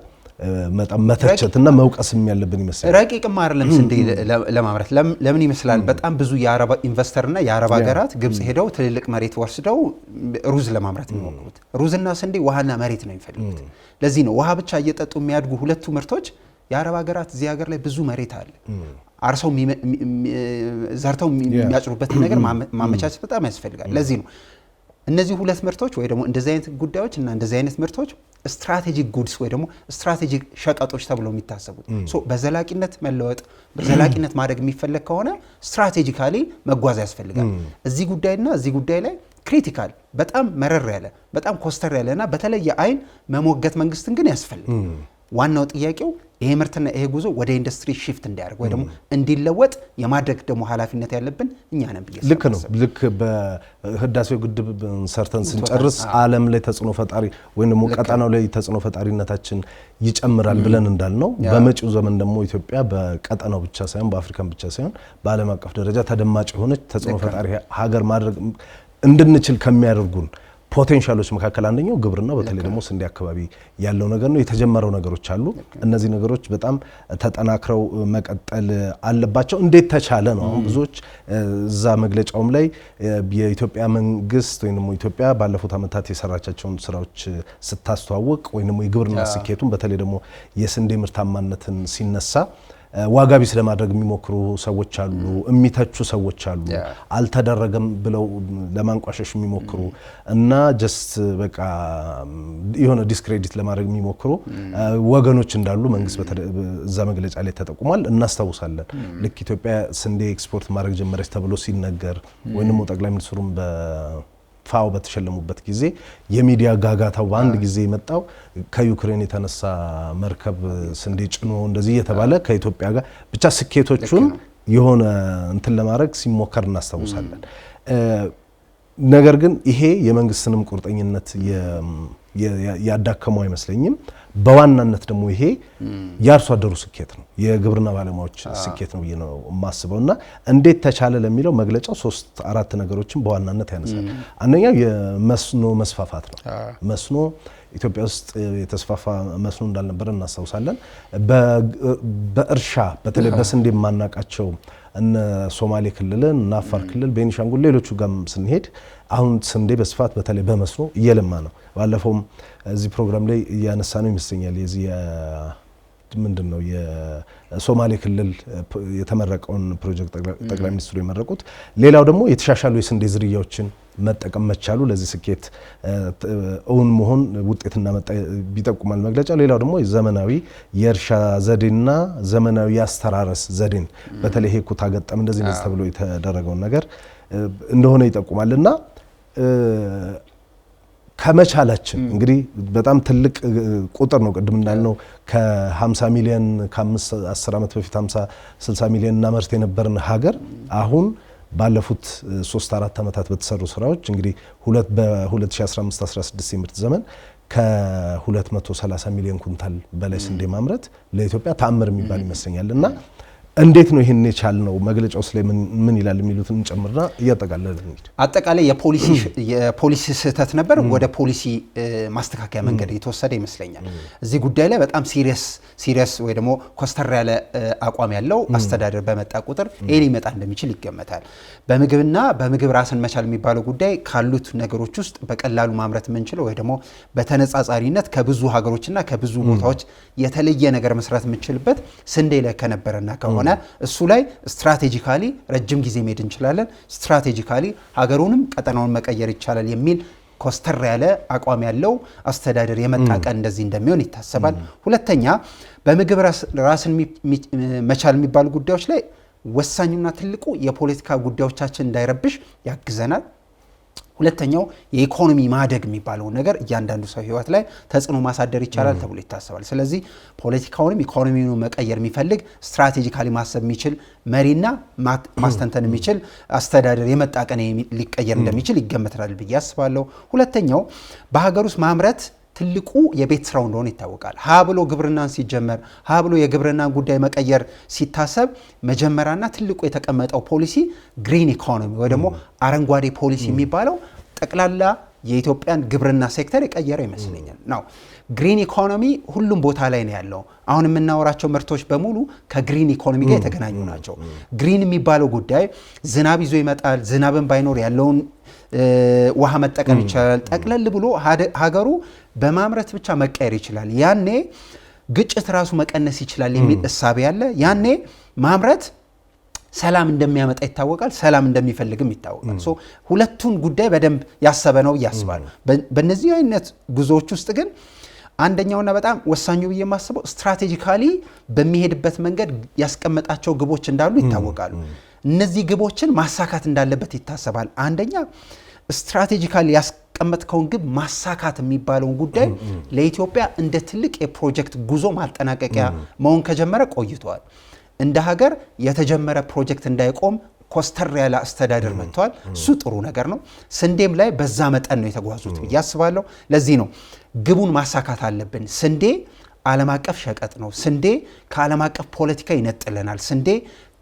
በጣም መተቸትና መውቀስም ያለብን ይመስላል። ረቂቅም አይደለም ስንዴ ለማምረት ለምን ይመስላል በጣም ብዙ የአረብ ኢንቨስተርና የአረብ ሀገራት ግብጽ ሄደው ትልልቅ መሬት ወስደው ሩዝ ለማምረት የሚሞክሩት። ሩዝና ስንዴ ውሃና መሬት ነው የሚፈልጉት። ለዚህ ነው ውሃ ብቻ እየጠጡ የሚያድጉ ሁለቱ ምርቶች የአረብ ሀገራት እዚህ ሀገር ላይ ብዙ መሬት አለ አርሰው ዘርተው የሚያጭሩበት ነገር ማመቻቸት በጣም ያስፈልጋል። ለዚህ ነው እነዚህ ሁለት ምርቶች ወይ ደግሞ እንደዚህ አይነት ጉዳዮች እና እንደዚህ አይነት ምርቶች ስትራቴጂክ ጉድስ ወይ ደግሞ ስትራቴጂክ ሸቀጦች ተብለው የሚታሰቡት። በዘላቂነት መለወጥ በዘላቂነት ማድረግ የሚፈልግ ከሆነ ስትራቴጂካሊ መጓዝ ያስፈልጋል። እዚህ ጉዳይና እዚህ ጉዳይ ላይ ክሪቲካል በጣም መረር ያለ በጣም ኮስተር ያለና በተለየ አይን መሞገት መንግስትን ግን ያስፈልጋል። ዋናው ጥያቄው ይሄ ምርትና ይሄ ጉዞ ወደ ኢንዱስትሪ shift እንዲያደርግ ወይ ደግሞ እንዲለወጥ የማድረግ ደግሞ ኃላፊነት ያለብን እኛ ነን ብዬ ልክ ነው። ልክ በህዳሴው ግድብ ሰርተን ስንጨርስ ዓለም ላይ ተጽዕኖ ፈጣሪ ወይ ደግሞ ቀጠናው ላይ ተጽዕኖ ፈጣሪነታችን ይጨምራል ብለን እንዳልነው በመጪው ዘመን ደግሞ ኢትዮጵያ በቀጠናው ብቻ ሳይሆን በአፍሪካም ብቻ ሳይሆን በዓለም አቀፍ ደረጃ ተደማጭ የሆነች ተጽዕኖ ፈጣሪ ሀገር ማድረግ እንድንችል ከሚያደርጉን ፖቴንሻሎች መካከል አንደኛው ግብርና በተለይ ደግሞ ስንዴ አካባቢ ያለው ነገር ነው። የተጀመረው ነገሮች አሉ። እነዚህ ነገሮች በጣም ተጠናክረው መቀጠል አለባቸው። እንዴት ተቻለ ነው አሁን ብዙዎች እዛ መግለጫውም ላይ የኢትዮጵያ መንግስት ወይንም ኢትዮጵያ ባለፉት ዓመታት የሰራቻቸውን ስራዎች ስታስተዋውቅ ወይንም የግብርና ስኬቱን በተለይ ደግሞ የስንዴ ምርታማነትን ሲነሳ ዋጋ ቢስ ለማድረግ የሚሞክሩ ሰዎች አሉ፣ የሚተቹ ሰዎች አሉ፣ አልተደረገም ብለው ለማንቋሸሽ የሚሞክሩ እና ጀስት በቃ የሆነ ዲስክሬዲት ለማድረግ የሚሞክሩ ወገኖች እንዳሉ መንግስት እዛ መግለጫ ላይ ተጠቁሟል። እናስታውሳለን። ልክ ኢትዮጵያ ስንዴ ኤክስፖርት ማድረግ ጀመረች ተብሎ ሲነገር ወይንም ጠቅላይ ሚኒስትሩም ፋው በተሸለሙበት ጊዜ የሚዲያ ጋጋታው በአንድ ጊዜ የመጣው ከዩክሬን የተነሳ መርከብ ስንዴ ጭኖ እንደዚህ እየተባለ ከኢትዮጵያ ጋር ብቻ ስኬቶቹን የሆነ እንትን ለማድረግ ሲሞከር እናስታውሳለን። ነገር ግን ይሄ የመንግስትንም ቁርጠኝነት ያዳከመው አይመስለኝም። በዋናነት ደግሞ ይሄ የአርሶ አደሩ ስኬት ነው፣ የግብርና ባለሙያዎች ስኬት ነው ብዬ ነው የማስበውና እንዴት ተቻለ ለሚለው መግለጫው 3-4 ነገሮችን በዋናነት ያነሳል። አንደኛው የመስኖ መስፋፋት ነው። መስኖ ኢትዮጵያ ውስጥ የተስፋፋ መስኖ እንዳልነበረ እናስታውሳለን። በእርሻ በተለይ በስንዴ የማናቃቸው እነ ሶማሌ ክልልን እና አፋር ክልል፣ ቤኒሻንጉል፣ ሌሎቹ ጋርም ስንሄድ አሁን ስንዴ በስፋት በተለይ በመስኖ እየለማ ነው። ባለፈውም እዚህ ፕሮግራም ላይ እያነሳ ነው ይመስለኛል የዚህ ምንድነው የሶማሌ ክልል የተመረቀውን ፕሮጀክት ጠቅላይ ሚኒስትሩ የመረቁት። ሌላው ደግሞ የተሻሻሉ የስንዴ ዝርያዎችን መጠቀም መቻሉ ለዚህ ስኬት እውን መሆን ውጤት እንዳመጣ ቢጠቁማል መግለጫው። ሌላው ደግሞ ዘመናዊ የእርሻ ዘዴና ዘመናዊ የአስተራረስ ዘዴን በተለይ ይሄ ኩታ ገጠም እንደዚህ ተብሎ የተደረገውን ነገር እንደሆነ ይጠቁማልና ከመቻላችን እንግዲህ በጣም ትልቅ ቁጥር ነው። ቅድም እንዳልነው ከ50 ሚሊዮን ከ10 ዓመት በፊት 50-60 ሚሊዮን እናመርት የነበርን ሀገር አሁን ባለፉት 3-4 ዓመታት በተሰሩ ስራዎች እንግዲህ በ2015-16 የምርት ዘመን ከ230 ሚሊዮን ኩንታል በላይ ስንዴ ማምረት ለኢትዮጵያ ተአምር የሚባል ይመስለኛል። እና እንዴት ነው ይሄን የቻልነው? መግለጫው ላይ ምን ይላል የሚሉትን እንጨምርና እያጠቃለልን እንግዲህ አጠቃላይ የፖሊሲ ስህተት ነበር ወደ ፖሊሲ ማስተካከያ መንገድ የተወሰደ ይመስለኛል። እዚህ ጉዳይ ላይ በጣም ሲሪየስ ወይ ደግሞ ኮስተር ያለ አቋም ያለው አስተዳደር በመጣ ቁጥር ይሄ ሊመጣ እንደሚችል ይገመታል። በምግብና በምግብ ራስን መቻል የሚባለው ጉዳይ ካሉት ነገሮች ውስጥ በቀላሉ ማምረት የምንችለው ወይ ደግሞ በተነጻጻሪነት ከብዙ ሀገሮችና ከብዙ ቦታዎች የተለየ ነገር መስራት የምንችልበት ስንዴ ላይ ከነበረና ከሆነ እሱ ላይ ስትራቴጂካሊ ረጅም ጊዜ መሄድ እንችላለን፣ ስትራቴጂካሊ ሀገሩንም ቀጠናውን መቀየር ይቻላል የሚል ኮስተር ያለ አቋም ያለው አስተዳደር የመጣ ቀን እንደዚህ እንደሚሆን ይታሰባል። ሁለተኛ በምግብ ራስን መቻል የሚባሉ ጉዳዮች ላይ ወሳኙና ትልቁ የፖለቲካ ጉዳዮቻችን እንዳይረብሽ ያግዘናል። ሁለተኛው የኢኮኖሚ ማደግ የሚባለው ነገር እያንዳንዱ ሰው ህይወት ላይ ተጽዕኖ ማሳደር ይቻላል ተብሎ ይታሰባል። ስለዚህ ፖለቲካውንም ኢኮኖሚውን መቀየር የሚፈልግ ስትራቴጂካሊ ማሰብ የሚችል መሪና ማስተንተን የሚችል አስተዳደር የመጣ ቀን ሊቀየር እንደሚችል ይገመታል ብዬ አስባለሁ። ሁለተኛው በሀገር ውስጥ ማምረት ትልቁ የቤት ስራው እንደሆነ ይታወቃል። ሀ ብሎ ግብርናን ሲጀመር ሀ ብሎ የግብርናን ጉዳይ መቀየር ሲታሰብ መጀመሪያና ትልቁ የተቀመጠው ፖሊሲ ግሪን ኢኮኖሚ ወይ ደግሞ አረንጓዴ ፖሊሲ የሚባለው ጠቅላላ የኢትዮጵያን ግብርና ሴክተር የቀየረ ይመስለኛል። ናው ግሪን ኢኮኖሚ ሁሉም ቦታ ላይ ነው ያለው። አሁን የምናወራቸው ምርቶች በሙሉ ከግሪን ኢኮኖሚ ጋር የተገናኙ ናቸው። ግሪን የሚባለው ጉዳይ ዝናብ ይዞ ይመጣል። ዝናብን ባይኖር ያለውን ውሃ መጠቀም ይቻላል። ጠቅለል ብሎ ሀገሩ በማምረት ብቻ መቀየር ይችላል። ያኔ ግጭት ራሱ መቀነስ ይችላል የሚል እሳቤ ያለ። ያኔ ማምረት ሰላም እንደሚያመጣ ይታወቃል። ሰላም እንደሚፈልግም ይታወቃል። ሶ ሁለቱን ጉዳይ በደንብ ያሰበ ነው ያስባል። በእነዚህ አይነት ጉዞዎች ውስጥ ግን አንደኛውና በጣም ወሳኙ ብዬ የማስበው ስትራቴጂካሊ በሚሄድበት መንገድ ያስቀመጣቸው ግቦች እንዳሉ ይታወቃሉ። እነዚህ ግቦችን ማሳካት እንዳለበት ይታሰባል። አንደኛ ስትራቴጂካሊ ያስቀመጥከውን ግብ ማሳካት የሚባለውን ጉዳይ ለኢትዮጵያ እንደ ትልቅ የፕሮጀክት ጉዞ ማጠናቀቂያ መሆን ከጀመረ ቆይቷል። እንደ ሀገር የተጀመረ ፕሮጀክት እንዳይቆም ኮስተር ያለ አስተዳደር መጥቷል። እሱ ጥሩ ነገር ነው። ስንዴም ላይ በዛ መጠን ነው የተጓዙት ብዬ አስባለሁ። ለዚህ ነው ግቡን ማሳካት አለብን። ስንዴ ዓለም አቀፍ ሸቀጥ ነው። ስንዴ ከዓለም አቀፍ ፖለቲካ ይነጥለናል። ስንዴ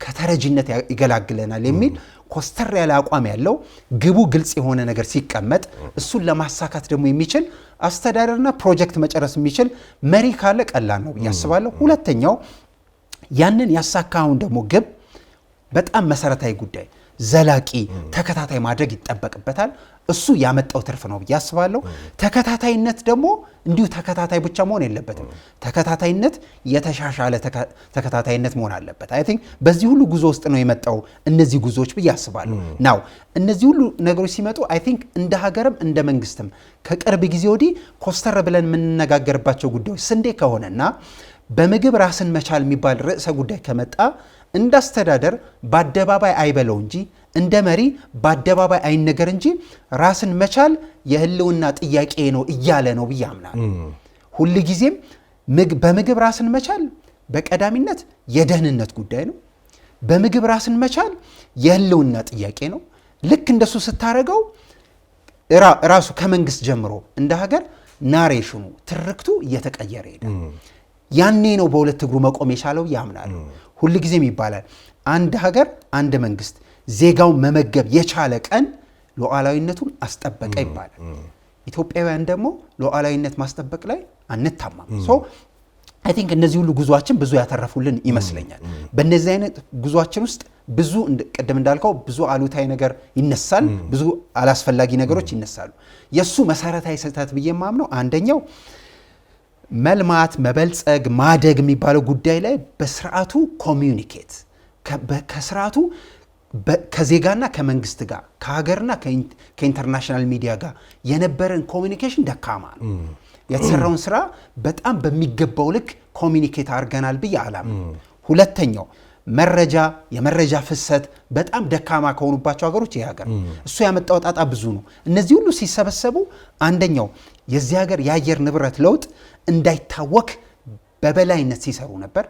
ከተረጂነት ይገላግለናል የሚል ኮስተር ያለ አቋም ያለው ግቡ ግልጽ የሆነ ነገር ሲቀመጥ እሱን ለማሳካት ደግሞ የሚችል አስተዳደርና ፕሮጀክት መጨረስ የሚችል መሪ ካለ ቀላል ነው ብዬ አስባለሁ። ሁለተኛው ያንን ያሳካውን ደግሞ ግብ በጣም መሰረታዊ ጉዳይ ዘላቂ ተከታታይ ማድረግ ይጠበቅበታል። እሱ ያመጣው ትርፍ ነው ብዬ አስባለሁ። ተከታታይነት ደግሞ እንዲሁ ተከታታይ ብቻ መሆን የለበትም። ተከታታይነት የተሻሻለ ተከታታይነት መሆን አለበት። አይ ቲንክ በዚህ ሁሉ ጉዞ ውስጥ ነው የመጣው እነዚህ ጉዞዎች ብዬ አስባለሁ። ናው እነዚህ ሁሉ ነገሮች ሲመጡ አይ ቲንክ እንደ ሀገርም እንደ መንግስትም ከቅርብ ጊዜ ወዲህ ኮስተር ብለን የምንነጋገርባቸው ጉዳዮች ስንዴ ከሆነና በምግብ ራስን መቻል የሚባል ርዕሰ ጉዳይ ከመጣ እንደ አስተዳደር በአደባባይ አይበለው እንጂ እንደ መሪ በአደባባይ አይነገር እንጂ ራስን መቻል የህልውና ጥያቄ ነው እያለ ነው ብዬ አምናለሁ። ሁል ጊዜም በምግብ ራስን መቻል በቀዳሚነት የደህንነት ጉዳይ ነው። በምግብ ራስን መቻል የህልውና ጥያቄ ነው። ልክ እንደሱ ስታረገው ራሱ ከመንግስት ጀምሮ እንደ ሀገር ናሬሽኑ ትርክቱ እየተቀየረ ሄዳል። ያኔ ነው በሁለት እግሩ መቆም የቻለው ያምናል። ሁል ጊዜም ይባላል አንድ ሀገር አንድ መንግስት ዜጋውን መመገብ የቻለ ቀን ሉዓላዊነቱን አስጠበቀ ይባላል። ኢትዮጵያውያን ደግሞ ሉዓላዊነት ማስጠበቅ ላይ አንታማም። ሶ አይ ቲንክ እነዚህ ሁሉ ጉዟችን ብዙ ያተረፉልን ይመስለኛል። በእነዚህ አይነት ጉዟችን ውስጥ ብዙ ቅድም እንዳልከው ብዙ አሉታዊ ነገር ይነሳል፣ ብዙ አላስፈላጊ ነገሮች ይነሳሉ። የሱ መሰረታዊ ስህተት ብዬ የማምነው አንደኛው መልማት መበልጸግ ማደግ የሚባለው ጉዳይ ላይ በስርዓቱ ኮሚዩኒኬት ከስርዓቱ ከዜጋና ከመንግስት ጋር ከሀገርና ከኢንተርናሽናል ሚዲያ ጋር የነበረን ኮሚኒኬሽን ደካማ ነው። የተሰራውን ስራ በጣም በሚገባው ልክ ኮሚኒኬት አድርገናል ብዬ አላምንም። ሁለተኛው የመረጃ ፍሰት በጣም ደካማ ከሆኑባቸው ሀገሮች ይሄ ሀገር እሱ ያመጣው ጣጣ ብዙ ነው። እነዚህ ሁሉ ሲሰበሰቡ አንደኛው የዚህ ሀገር የአየር ንብረት ለውጥ እንዳይታወክ በበላይነት ሲሰሩ ነበር።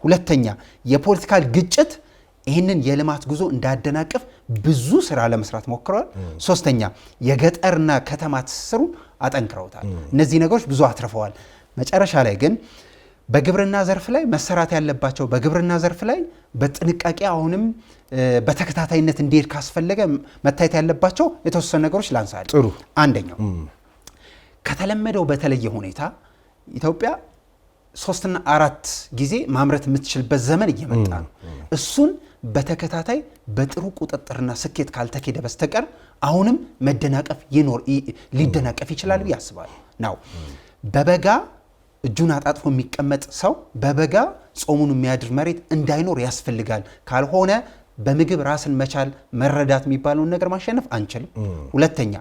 ሁለተኛ የፖለቲካል ግጭት ይህንን የልማት ጉዞ እንዳያደናቅፍ ብዙ ስራ ለመስራት ሞክረዋል። ሶስተኛ የገጠርና ከተማ ትስስሩን አጠንክረውታል። እነዚህ ነገሮች ብዙ አትርፈዋል። መጨረሻ ላይ ግን በግብርና ዘርፍ ላይ መሰራት ያለባቸው በግብርና ዘርፍ ላይ በጥንቃቄ አሁንም በተከታታይነት እንዲሄድ ካስፈለገ መታየት ያለባቸው የተወሰኑ ነገሮች ላንሳል። አንደኛው ከተለመደው በተለየ ሁኔታ ኢትዮጵያ 3 እና 4 ጊዜ ማምረት የምትችልበት ዘመን እየመጣ ነው። እሱን በተከታታይ በጥሩ ቁጥጥርና ስኬት ካልተኬደ በስተቀር አሁንም ሊደናቀፍ ይችላል ብዬ አስባለሁ። ናው በበጋ እጁን አጣጥፎ የሚቀመጥ ሰው በበጋ ጾሙን የሚያድር መሬት እንዳይኖር ያስፈልጋል። ካልሆነ በምግብ ራስን መቻል መረዳት የሚባለውን ነገር ማሸነፍ አንችልም። ሁለተኛ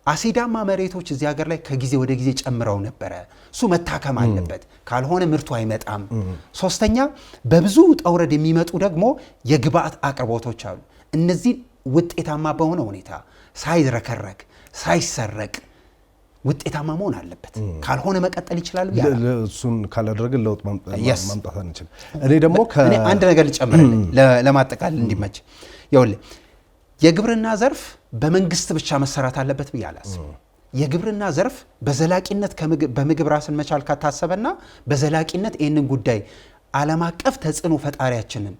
አሲዳማ መሬቶች እዚህ ሀገር ላይ ከጊዜ ወደ ጊዜ ጨምረው ነበረ። እሱ መታከም አለበት፣ ካልሆነ ምርቱ አይመጣም። ሶስተኛ በብዙ ጠውረድ የሚመጡ ደግሞ የግብአት አቅርቦቶች አሉ። እነዚህ ውጤታማ በሆነ ሁኔታ ሳይረከረክ ሳይሰረቅ ውጤታማ መሆን አለበት። ካልሆነ መቀጠል ይችላል። እሱን ካላደረግን ለውጥ ማምጣት አንችልም። እኔ ደግሞ አንድ ነገር ልጨምርልኝ ለማጠቃለል እንዲመች። ይኸውልህ የግብርና ዘርፍ በመንግስት ብቻ መሰራት አለበት ብዬ አላስብም። የግብርና ዘርፍ በዘላቂነት በምግብ ራስን መቻል ካታሰበና በዘላቂነት ይህንን ጉዳይ ዓለም አቀፍ ተጽዕኖ ፈጣሪያችንን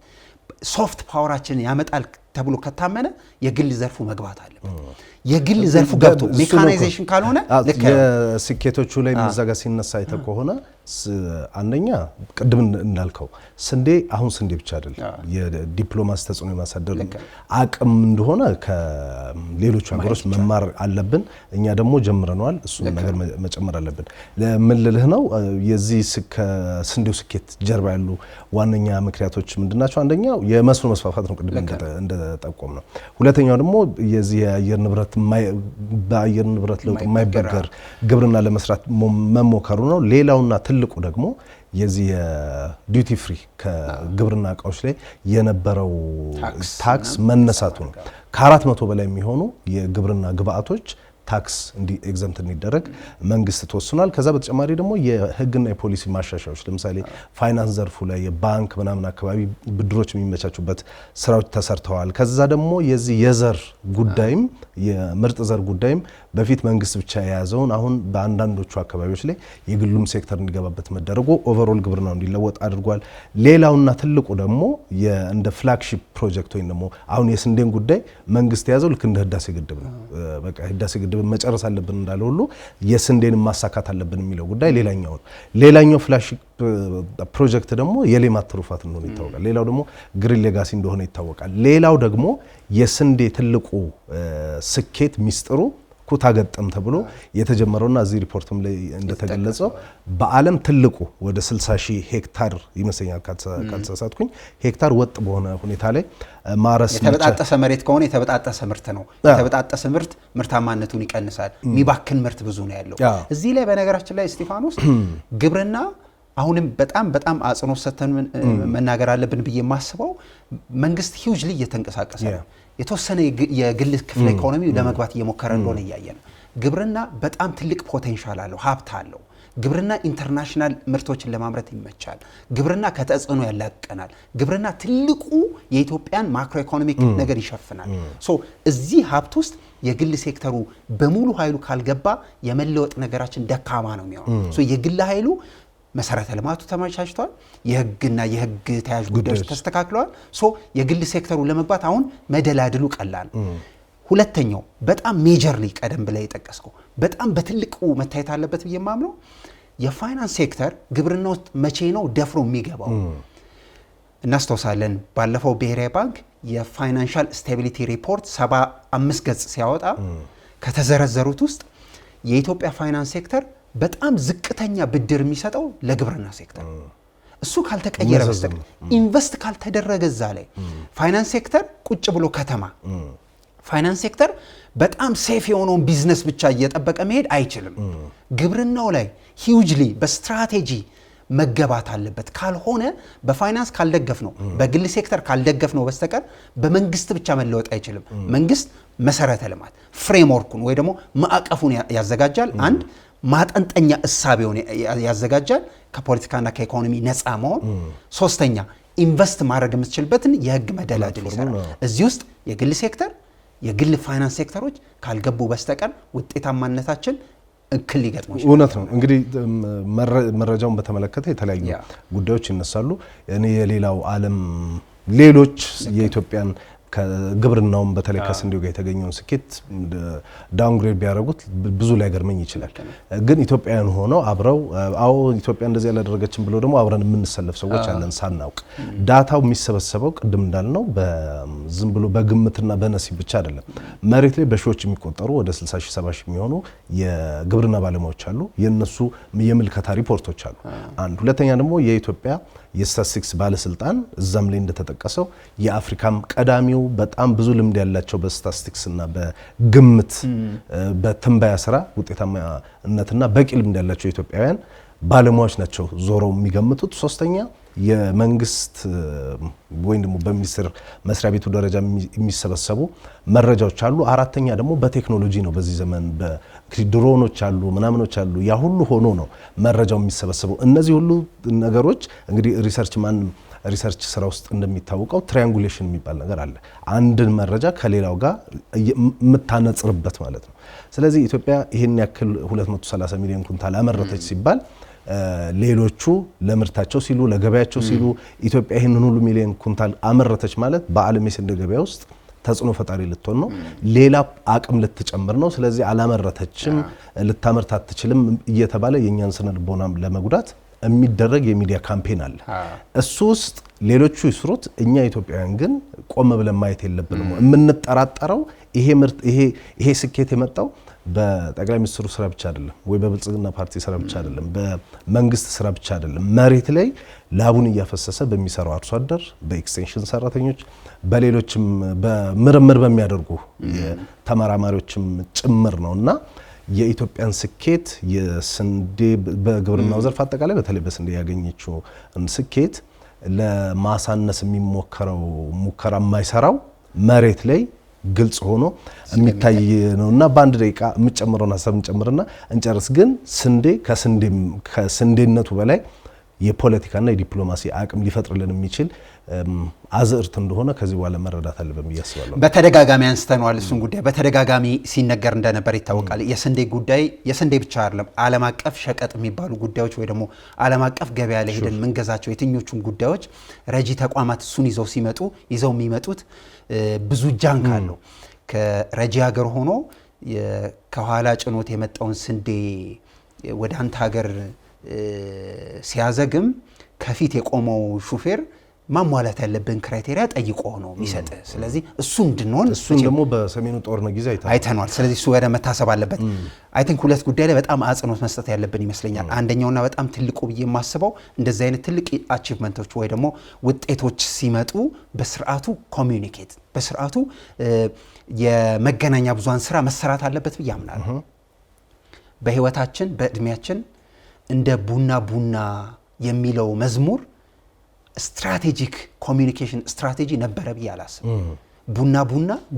ሶፍት ፓወራችንን ያመጣል ተብሎ ከታመነ የግል ዘርፉ መግባት አለበት። የግል ዘርፉ ገብቶ ሜካናይዜሽን ካልሆነ ልክ የስኬቶቹ ላይ መዛጋ ሲነሳ አይተ ከሆነ አንደኛ ቅድም እንዳልከው ስንዴ አሁን ስንዴ ብቻ አይደለም የዲፕሎማሲ ተጽዕኖ የማሳደር አቅም እንደሆነ ከሌሎች ሀገሮች መማር አለብን። እኛ ደግሞ ጀምረናል፣ እሱ ነገር መጨመር አለብን። ለምን ልልህ ነው የዚህ ከስንዴው ስኬት ጀርባ ያሉ ዋነኛ ምክንያቶች ምንድናቸው? አንደኛው የመስኖ መስፋፋት ነው፣ ቅድም እንደጠቆም ነው። ሁለተኛው ደግሞ የዚህ የአየር ንብረት በአየር ንብረት ለውጥ የማይበገር ግብርና ለመስራት መሞከሩ ነው። ሌላውና ትልቁ ደግሞ የዚህ ዲዩቲ ፍሪ ከግብርና እቃዎች ላይ የነበረው ታክስ መነሳቱ ነው። ከ400 በላይ የሚሆኑ የግብርና ግብአቶች ታክስ ኤግዘምት እንዲደረግ መንግስት ተወስኗል። ከዛ በተጨማሪ ደግሞ የህግና የፖሊሲ ማሻሻያዎች ለምሳሌ ፋይናንስ ዘርፉ ላይ የባንክ ምናምን አካባቢ ብድሮች የሚመቻቹበት ስራዎች ተሰርተዋል። ከዛ ደግሞ የዚህ የዘር ጉዳይም የምርጥ ዘር ጉዳይም በፊት መንግስት ብቻ የያዘውን አሁን በአንዳንዶቹ አካባቢዎች ላይ የግሉም ሴክተር እንዲገባበት መደረጉ ኦቨርኦል ግብርናው እንዲለወጥ አድርጓል። ሌላውና ትልቁ ደግሞ እንደ ፍላግሺፕ ፕሮጀክት ወይም ደግሞ አሁን የስንዴን ጉዳይ መንግስት የያዘው ልክ እንደ ህዳሴ ግድብ ነው። በቃ ህዳሴ ግድብ መጨረስ አለብን እንዳለ ሁሉ የስንዴን ማሳካት አለብን የሚለው ጉዳይ ሌላኛው ነው። ሌላኛው ፍላግሺፕ ፕሮጀክት ደግሞ የሌማት ትሩፋት እንደሆነ ይታወቃል። ሌላው ደግሞ ግሪን ሌጋሲ እንደሆነ ይታወቃል። ሌላው ደግሞ የስንዴ ትልቁ ስኬት ሚስጥሩ ኩታ ገጠም ተብሎ የተጀመረውና እዚህ ሪፖርትም ላይ እንደተገለጸው በዓለም ትልቁ ወደ 60,000 ሄክታር ይመስለኛል ካልተሳሳትኩኝ ሄክታር ወጥ በሆነ ሁኔታ ላይ ማረስ የተበጣጠሰ መሬት ከሆነ የተበጣጠሰ ምርት ነው። የተበጣጠሰ ምርት ምርታማነቱን ይቀንሳል። የሚባክን ምርት ብዙ ነው ያለው። እዚህ ላይ በነገራችን ላይ እስጢፋኖስ ግብርና አሁንም በጣም አጽንኦት ሰጥተን መናገር አለብን ብዬ የማስበው መንግስት ሂውጅሊ እየተንቀሳቀሰ ነው። የተወሰነ የግል ክፍለ ኢኮኖሚ ለመግባት እየሞከረ እንደሆነ እያየ ነው። ግብርና በጣም ትልቅ ፖቴንሻል አለው፣ ሀብት አለው። ግብርና ኢንተርናሽናል ምርቶችን ለማምረት ይመቻል። ግብርና ከተጽዕኖ ያላቀናል። ግብርና ትልቁ የኢትዮጵያን ማክሮ ኢኮኖሚክ ነገር ይሸፍናል። ሶ እዚህ ሀብት ውስጥ የግል ሴክተሩ በሙሉ ኃይሉ ካልገባ የመለወጥ ነገራችን ደካማ ነው የሚሆነው። ሶ የግል ኃይሉ መሰረተ ልማቱ ተመቻችቷል። የህግና የህግ ተያዥ ጉዳዮች ተስተካክለዋል። ሶ የግል ሴክተሩ ለመግባት አሁን መደላድሉ ቀላል። ሁለተኛው በጣም ሜጀርሊ ቀደም ብለ የጠቀስከው በጣም በትልቁ መታየት አለበት ብዬ የማምነው የፋይናንስ ሴክተር ግብርና ውስጥ መቼ ነው ደፍሮ የሚገባው? እናስታውሳለን ባለፈው ብሔራዊ ባንክ የፋይናንሻል ስቴቢሊቲ ሪፖርት 75 ገጽ ሲያወጣ ከተዘረዘሩት ውስጥ የኢትዮጵያ ፋይናንስ ሴክተር በጣም ዝቅተኛ ብድር የሚሰጠው ለግብርና ሴክተር። እሱ ካልተቀየረ በስተቀር ኢንቨስት ካልተደረገ እዛ ላይ ፋይናንስ ሴክተር ቁጭ ብሎ ከተማ ፋይናንስ ሴክተር በጣም ሴፍ የሆነውን ቢዝነስ ብቻ እየጠበቀ መሄድ አይችልም። ግብርናው ላይ ሂውጅሊ በስትራቴጂ መገባት አለበት። ካልሆነ በፋይናንስ ካልደገፍ ነው በግል ሴክተር ካልደገፍ ነው በስተቀር በመንግስት ብቻ መለወጥ አይችልም። መንግስት መሰረተ ልማት ፍሬምወርኩን ወይ ደግሞ ማዕቀፉን ያዘጋጃል። አንድ ማጠንጠኛ እሳቤውን ያዘጋጃል፣ ከፖለቲካና ከኢኮኖሚ ነፃ መሆን። ሶስተኛ ኢንቨስት ማድረግ የምትችልበትን የህግ መደላድል ይሰራል። እዚህ ውስጥ የግል ሴክተር የግል ፋይናንስ ሴክተሮች ካልገቡ በስተቀር ውጤታማነታችን እክል ሊገጥመው ይችላል። እውነት ነው። እንግዲህ መረጃውን በተመለከተ የተለያዩ ጉዳዮች ይነሳሉ። እኔ የሌላው ዓለም ሌሎች የኢትዮጵያን ከግብርናውም በተለይ ከስንዴው ጋር የተገኘውን ስኬት ዳውንግሬድ ቢያደርጉት ብዙ ሊያገርመኝ ይችላል። ግን ኢትዮጵያውያን ሆነው አብረው አዎ ኢትዮጵያ እንደዚህ ያላደረገችን ብሎ ደግሞ አብረን የምንሰለፍ ሰዎች አለን ሳናውቅ። ዳታው የሚሰበሰበው ቅድም እንዳልነው ዝም ብሎ በግምትና በነሲብ ብቻ አይደለም። መሬት ላይ በሺዎች የሚቆጠሩ ወደ 60,000 70,000 የሚሆኑ የግብርና ባለሙያዎች አሉ። የነሱ የምልከታ ሪፖርቶች አሉ። አንድ ሁለተኛ ደግሞ የኢትዮጵያ የስታቲስቲክስ ባለስልጣን እዛም ላይ እንደተጠቀሰው የአፍሪካም ቀዳሚው በጣም ብዙ ልምድ ያላቸው በስታቲስቲክስ እና በግምት በትንበያ ስራ ውጤታማነትና በቂ ልምድ ያላቸው ኢትዮጵያውያን ባለሙያዎች ናቸው ዞረው የሚገምቱት። ሶስተኛ የመንግስት ወይም ደግሞ በሚኒስቴር መስሪያ ቤቱ ደረጃ የሚሰበሰቡ መረጃዎች አሉ። አራተኛ ደግሞ በቴክኖሎጂ ነው። በዚህ ዘመን ድሮኖች አሉ፣ ምናምኖች አሉ። ያ ሁሉ ሆኖ ነው መረጃው የሚሰበሰበው። እነዚህ ሁሉ ነገሮች እንግዲህ ሪሰርች ስራ ውስጥ እንደሚታወቀው ትራያንጉሌሽን የሚባል ነገር አለ። አንድን መረጃ ከሌላው ጋር የምታነጽርበት ማለት ነው። ስለዚህ ኢትዮጵያ ይሄን ያክል 230 ሚሊዮን ኩንታል አመረተች ሲባል ሌሎቹ ለምርታቸው ሲሉ ለገበያቸው ሲሉ ኢትዮጵያ ይህንን ሁሉ ሚሊዮን ኩንታል አመረተች ማለት በዓለም የስንዴ ገበያ ውስጥ ተጽዕኖ ፈጣሪ ልትሆን ነው፣ ሌላ አቅም ልትጨምር ነው። ስለዚህ አላመረተችም፣ ልታመርት አትችልም እየተባለ የኛን ስነ ልቦናም ለመጉዳት የሚደረግ የሚዲያ ካምፔን አለ። እሱ ውስጥ ሌሎቹ ይስሩት፣ እኛ ኢትዮጵያውያን ግን ቆም ብለን ማየት የለብንም። የምንጠራጠረው ይሄ ስኬት የመጣው በጠቅላይ ሚኒስትሩ ስራ ብቻ አይደለም፣ ወይ በብልጽግና ፓርቲ ስራ ብቻ አይደለም፣ በመንግስት ስራ ብቻ አይደለም። መሬት ላይ ላቡን እያፈሰሰ በሚሰራው አርሶ አደር፣ በኤክስቴንሽን ሰራተኞች፣ በሌሎችም በምርምር በሚያደርጉ ተመራማሪዎችም ጭምር ነውና የኢትዮጵያን ስኬት የስንዴ በግብርናው ዘርፍ አጠቃላይ በተለይ በስንዴ ያገኘችው ስኬት ለማሳነስ የሚሞከረው ሙከራ የማይሰራው መሬት ላይ ግልጽ ሆኖ የሚታይ ነውና በአንድ ደቂቃ የምጨምረውን ሀሳብ እንጨምርና እንጨርስ። ግን ስንዴ ከስንዴነቱ በላይ የፖለቲካና የዲፕሎማሲ አቅም ሊፈጥርልን የሚችል አዝርት እንደሆነ ከዚህ በኋላ መረዳት አለብን ብዬ አስባለሁ። በተደጋጋሚ አንስተነዋል። እሱን ጉዳይ በተደጋጋሚ ሲነገር እንደነበር ይታወቃል። የስንዴ ጉዳይ የስንዴ ብቻ አይደለም። ዓለም አቀፍ ሸቀጥ የሚባሉ ጉዳዮች ወይ ደግሞ ዓለም አቀፍ ገበያ ላይ ሄደን የምንገዛቸው የትኞቹም ጉዳዮች ረጂ ተቋማት እሱን ይዘው የሚመጡት ብዙ ጃንክ አለው። ከረጂ ሀገር ሆኖ ከኋላ ጭኖት የመጣውን ስንዴ ወደ አንተ ሀገር ሲያዘግም ከፊት የቆመው ሹፌር ማሟላት ያለብን ክራይቴሪያ ጠይቆ ነው የሚሰጥ። ስለዚህ እሱ እንድንሆን እሱን ደግሞ በሰሜኑ ጦርነት ጊዜ አይተናል። ስለዚህ እሱ ወደ መታሰብ አለበት። አይ ቲንክ ሁለት ጉዳይ ላይ በጣም አጽንኦት መስጠት ያለብን ይመስለኛል። አንደኛውና በጣም ትልቁ ብዬ የማስበው እንደዚህ አይነት ትልቅ አቺቭመንቶች ወይ ደግሞ ውጤቶች ሲመጡ በስርዓቱ ኮሚዩኒኬት በስርዓቱ የመገናኛ ብዙሃን ስራ መሰራት አለበት ብዬ አምናለሁ። በህይወታችን በእድሜያችን እንደ ቡና የሚለው መዝሙር ስትራቴጂክ ኮሚዩኒኬሽን ስትራቴጂ ነበረ ብዬ አላስብም። ቡና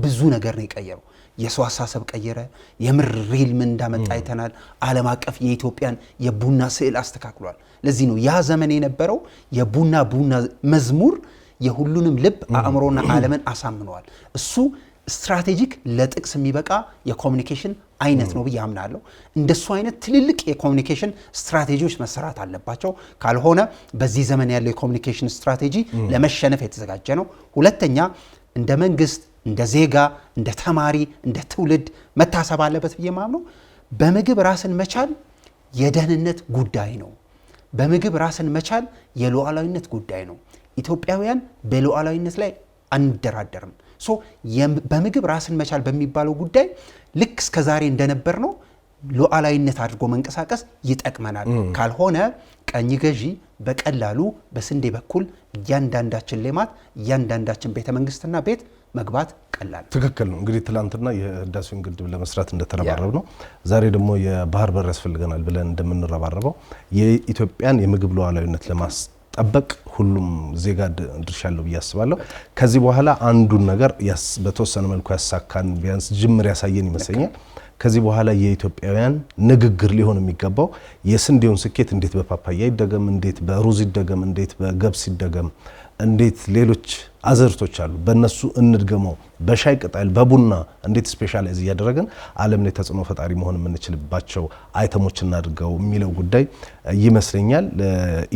ብዙ ነገር ነው የቀየረው። የሰው አሳሰብ ቀየረ። የምር ሪል ምን እንዳመጣ አይተናል። ዓለም አቀፍ የኢትዮጵያን የቡና ስዕል አስተካክሏል። ለዚህ ነው ያ ዘመን የነበረው የቡና መዝሙር የሁሉንም ልብ አእምሮና ዓለምን አሳምነዋል። እሱ ስትራቴጂክ ለጥቅስ የሚበቃ የኮሚኒኬሽን አይነት ነው ብዬ አምናለሁ። እንደሱ አይነት ትልልቅ የኮሚኒኬሽን ስትራቴጂዎች መሰራት አለባቸው። ካልሆነ በዚህ ዘመን ያለው የኮሚኒኬሽን ስትራቴጂ ለመሸነፍ የተዘጋጀ ነው። ሁለተኛ እንደ መንግስት፣ እንደ ዜጋ፣ እንደ ተማሪ፣ እንደ ትውልድ መታሰብ አለበት ብዬ ማምነው በምግብ ራስን መቻል የደህንነት ጉዳይ ነው። በምግብ ራስን መቻል የሉዓላዊነት ጉዳይ ነው። ኢትዮጵያውያን በሉዓላዊነት ላይ አንደራደርም። በምግብ ራስን መቻል በሚባለው ጉዳይ ልክ እስከዛሬ እንደነበር ነው ሉዓላዊነት አድርጎ መንቀሳቀስ ይጠቅመናል። ካልሆነ ቀኝ ገዢ በቀላሉ በስንዴ በኩል እያንዳንዳችን ሌማት እያንዳንዳችን ቤተ መንግስትና ቤት መግባት ቀላል። ትክክል ነው። እንግዲህ ትላንትና የህዳሴውን ግድብ ለመስራት እንደተረባረብ ነው ዛሬ ደግሞ የባህር በር ያስፈልገናል ብለን እንደምንረባረበው የኢትዮጵያን የምግብ ሉዓላዊነት ጠበቅ ሁሉም ዜጋ ድርሻ አለው ብዬ አስባለሁ። ከዚህ በኋላ አንዱን ነገር በተወሰነ መልኩ ያሳካን ቢያንስ ጅምር ያሳየን ይመስለኛል። ከዚህ በኋላ የኢትዮጵያውያን ንግግር ሊሆን የሚገባው የስንዴውን ስኬት እንዴት በፓፓያ ይደገም፣ እንዴት በሩዝ ይደገም፣ እንዴት በገብስ ይደገም፣ እንዴት ሌሎች አዘርቶች አሉ በእነሱ እንድገመው፣ በሻይ ቅጠል በቡና እንዴት ስፔሻላይዝ እያደረገን ዓለም ላይ ተጽዕኖ ፈጣሪ መሆን የምንችልባቸው አይተሞች እናድርገው የሚለው ጉዳይ ይመስለኛል።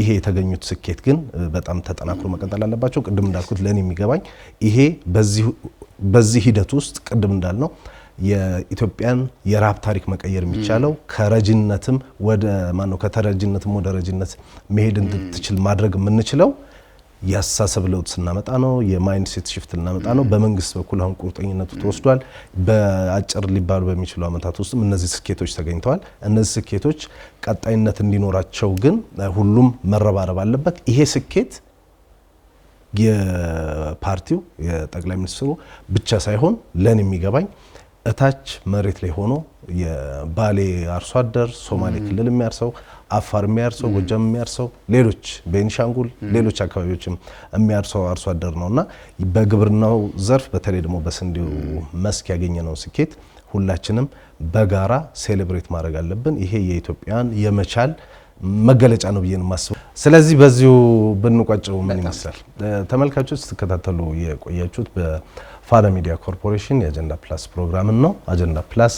ይሄ የተገኙት ስኬት ግን በጣም ተጠናክሮ መቀጠል አለባቸው። ቅድም እንዳልኩት ለእኔ የሚገባኝ ይሄ በዚህ ሂደት ውስጥ ቅድም እንዳልነው የኢትዮጵያን የረሃብ ታሪክ መቀየር የሚቻለው ከተረጂነትም ወደ ረጂነት መሄድ እንድትችል ማድረግ የምንችለው የአስተሳሰብ ለውጥ ስናመጣ ነው። የማይንድ ሴት ሽፍት ልናመጣ ነው። በመንግስት በኩል አሁን ቁርጠኝነቱ ተወስዷል። በአጭር ሊባሉ በሚችሉ ዓመታት ውስጥ እነዚህ ስኬቶች ተገኝተዋል። እነዚህ ስኬቶች ቀጣይነት እንዲኖራቸው ግን ሁሉም መረባረብ አለበት። ይሄ ስኬት የፓርቲው የጠቅላይ ሚኒስትሩ ብቻ ሳይሆን ለኔ የሚገባኝ እታች መሬት ላይ ሆኖ የባሌ አርሶ አደር፣ ሶማሌ ክልል የሚያርሰው፣ አፋር የሚያርሰው፣ ጎጃም የሚያርሰው፣ ሌሎች ቤኒሻንጉል፣ ሌሎች አካባቢዎችም የሚያርሰው አርሶ አደር ነውና በግብርናው ዘርፍ በተለይ ደግሞ በስንዴው መስክ ያገኘነው ስኬት ሁላችንም በጋራ ሴሌብሬት ማድረግ አለብን። ይሄ የኢትዮጵያን የመቻል መገለጫ ነው ብዬ ነው የማስበው። ስለዚህ በዚሁ ብንቋጨው ምን ይመስላል? ተመልካቾች ስትከታተሉ የቆያችሁት ፋና ሚዲያ ኮርፖሬሽን የአጀንዳ ፕላስ ፕሮግራምን ነው። አጀንዳ ፕላስ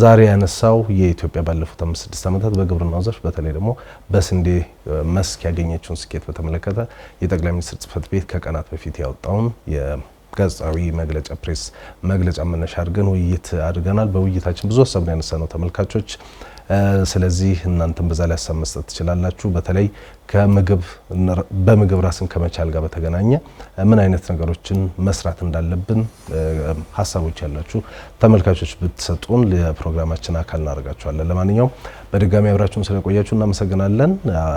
ዛሬ ያነሳው የኢትዮጵያ ባለፉት 5-6 ዓመታት በግብርናው ዘርፍ በተለይ ደግሞ በስንዴ መስክ ያገኘችውን ስኬት በተመለከተ የጠቅላይ ሚኒስትር ጽሕፈት ቤት ከቀናት በፊት ያወጣውን የጋዜጣዊ መግለጫ ፕሬስ መግለጫ መነሻ አድርገን ውይይት አድርገናል። በውይይታችን ብዙ ሀሳብ ነው ያነሳነው ተመልካቾች። ስለዚህ እናንተም በዛ ላይ ሀሳብ መስጠት ትችላላችሁ። በተለይ በምግብ ራስን ከመቻል ጋር በተገናኘ ምን አይነት ነገሮችን መስራት እንዳለብን ሀሳቦች ያላችሁ ተመልካቾች ብትሰጡን ለፕሮግራማችን አካል እናደርጋችኋለን። ለማንኛውም በድጋሚ አብራችሁን ስለቆያችሁ እናመሰግናለን።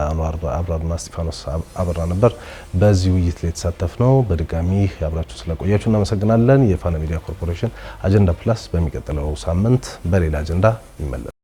አንዋር አብራርና እስጢፋኖስ አበራ ነበር በዚህ ውይይት ላይ የተሳተፍነው። በድጋሚ አብራችሁ ስለቆያችሁ እናመሰግናለን። የፋና ሚዲያ ኮርፖሬሽን አጀንዳ ፕላስ በሚቀጥለው ሳምንት በሌላ አጀንዳ ይመለሳል።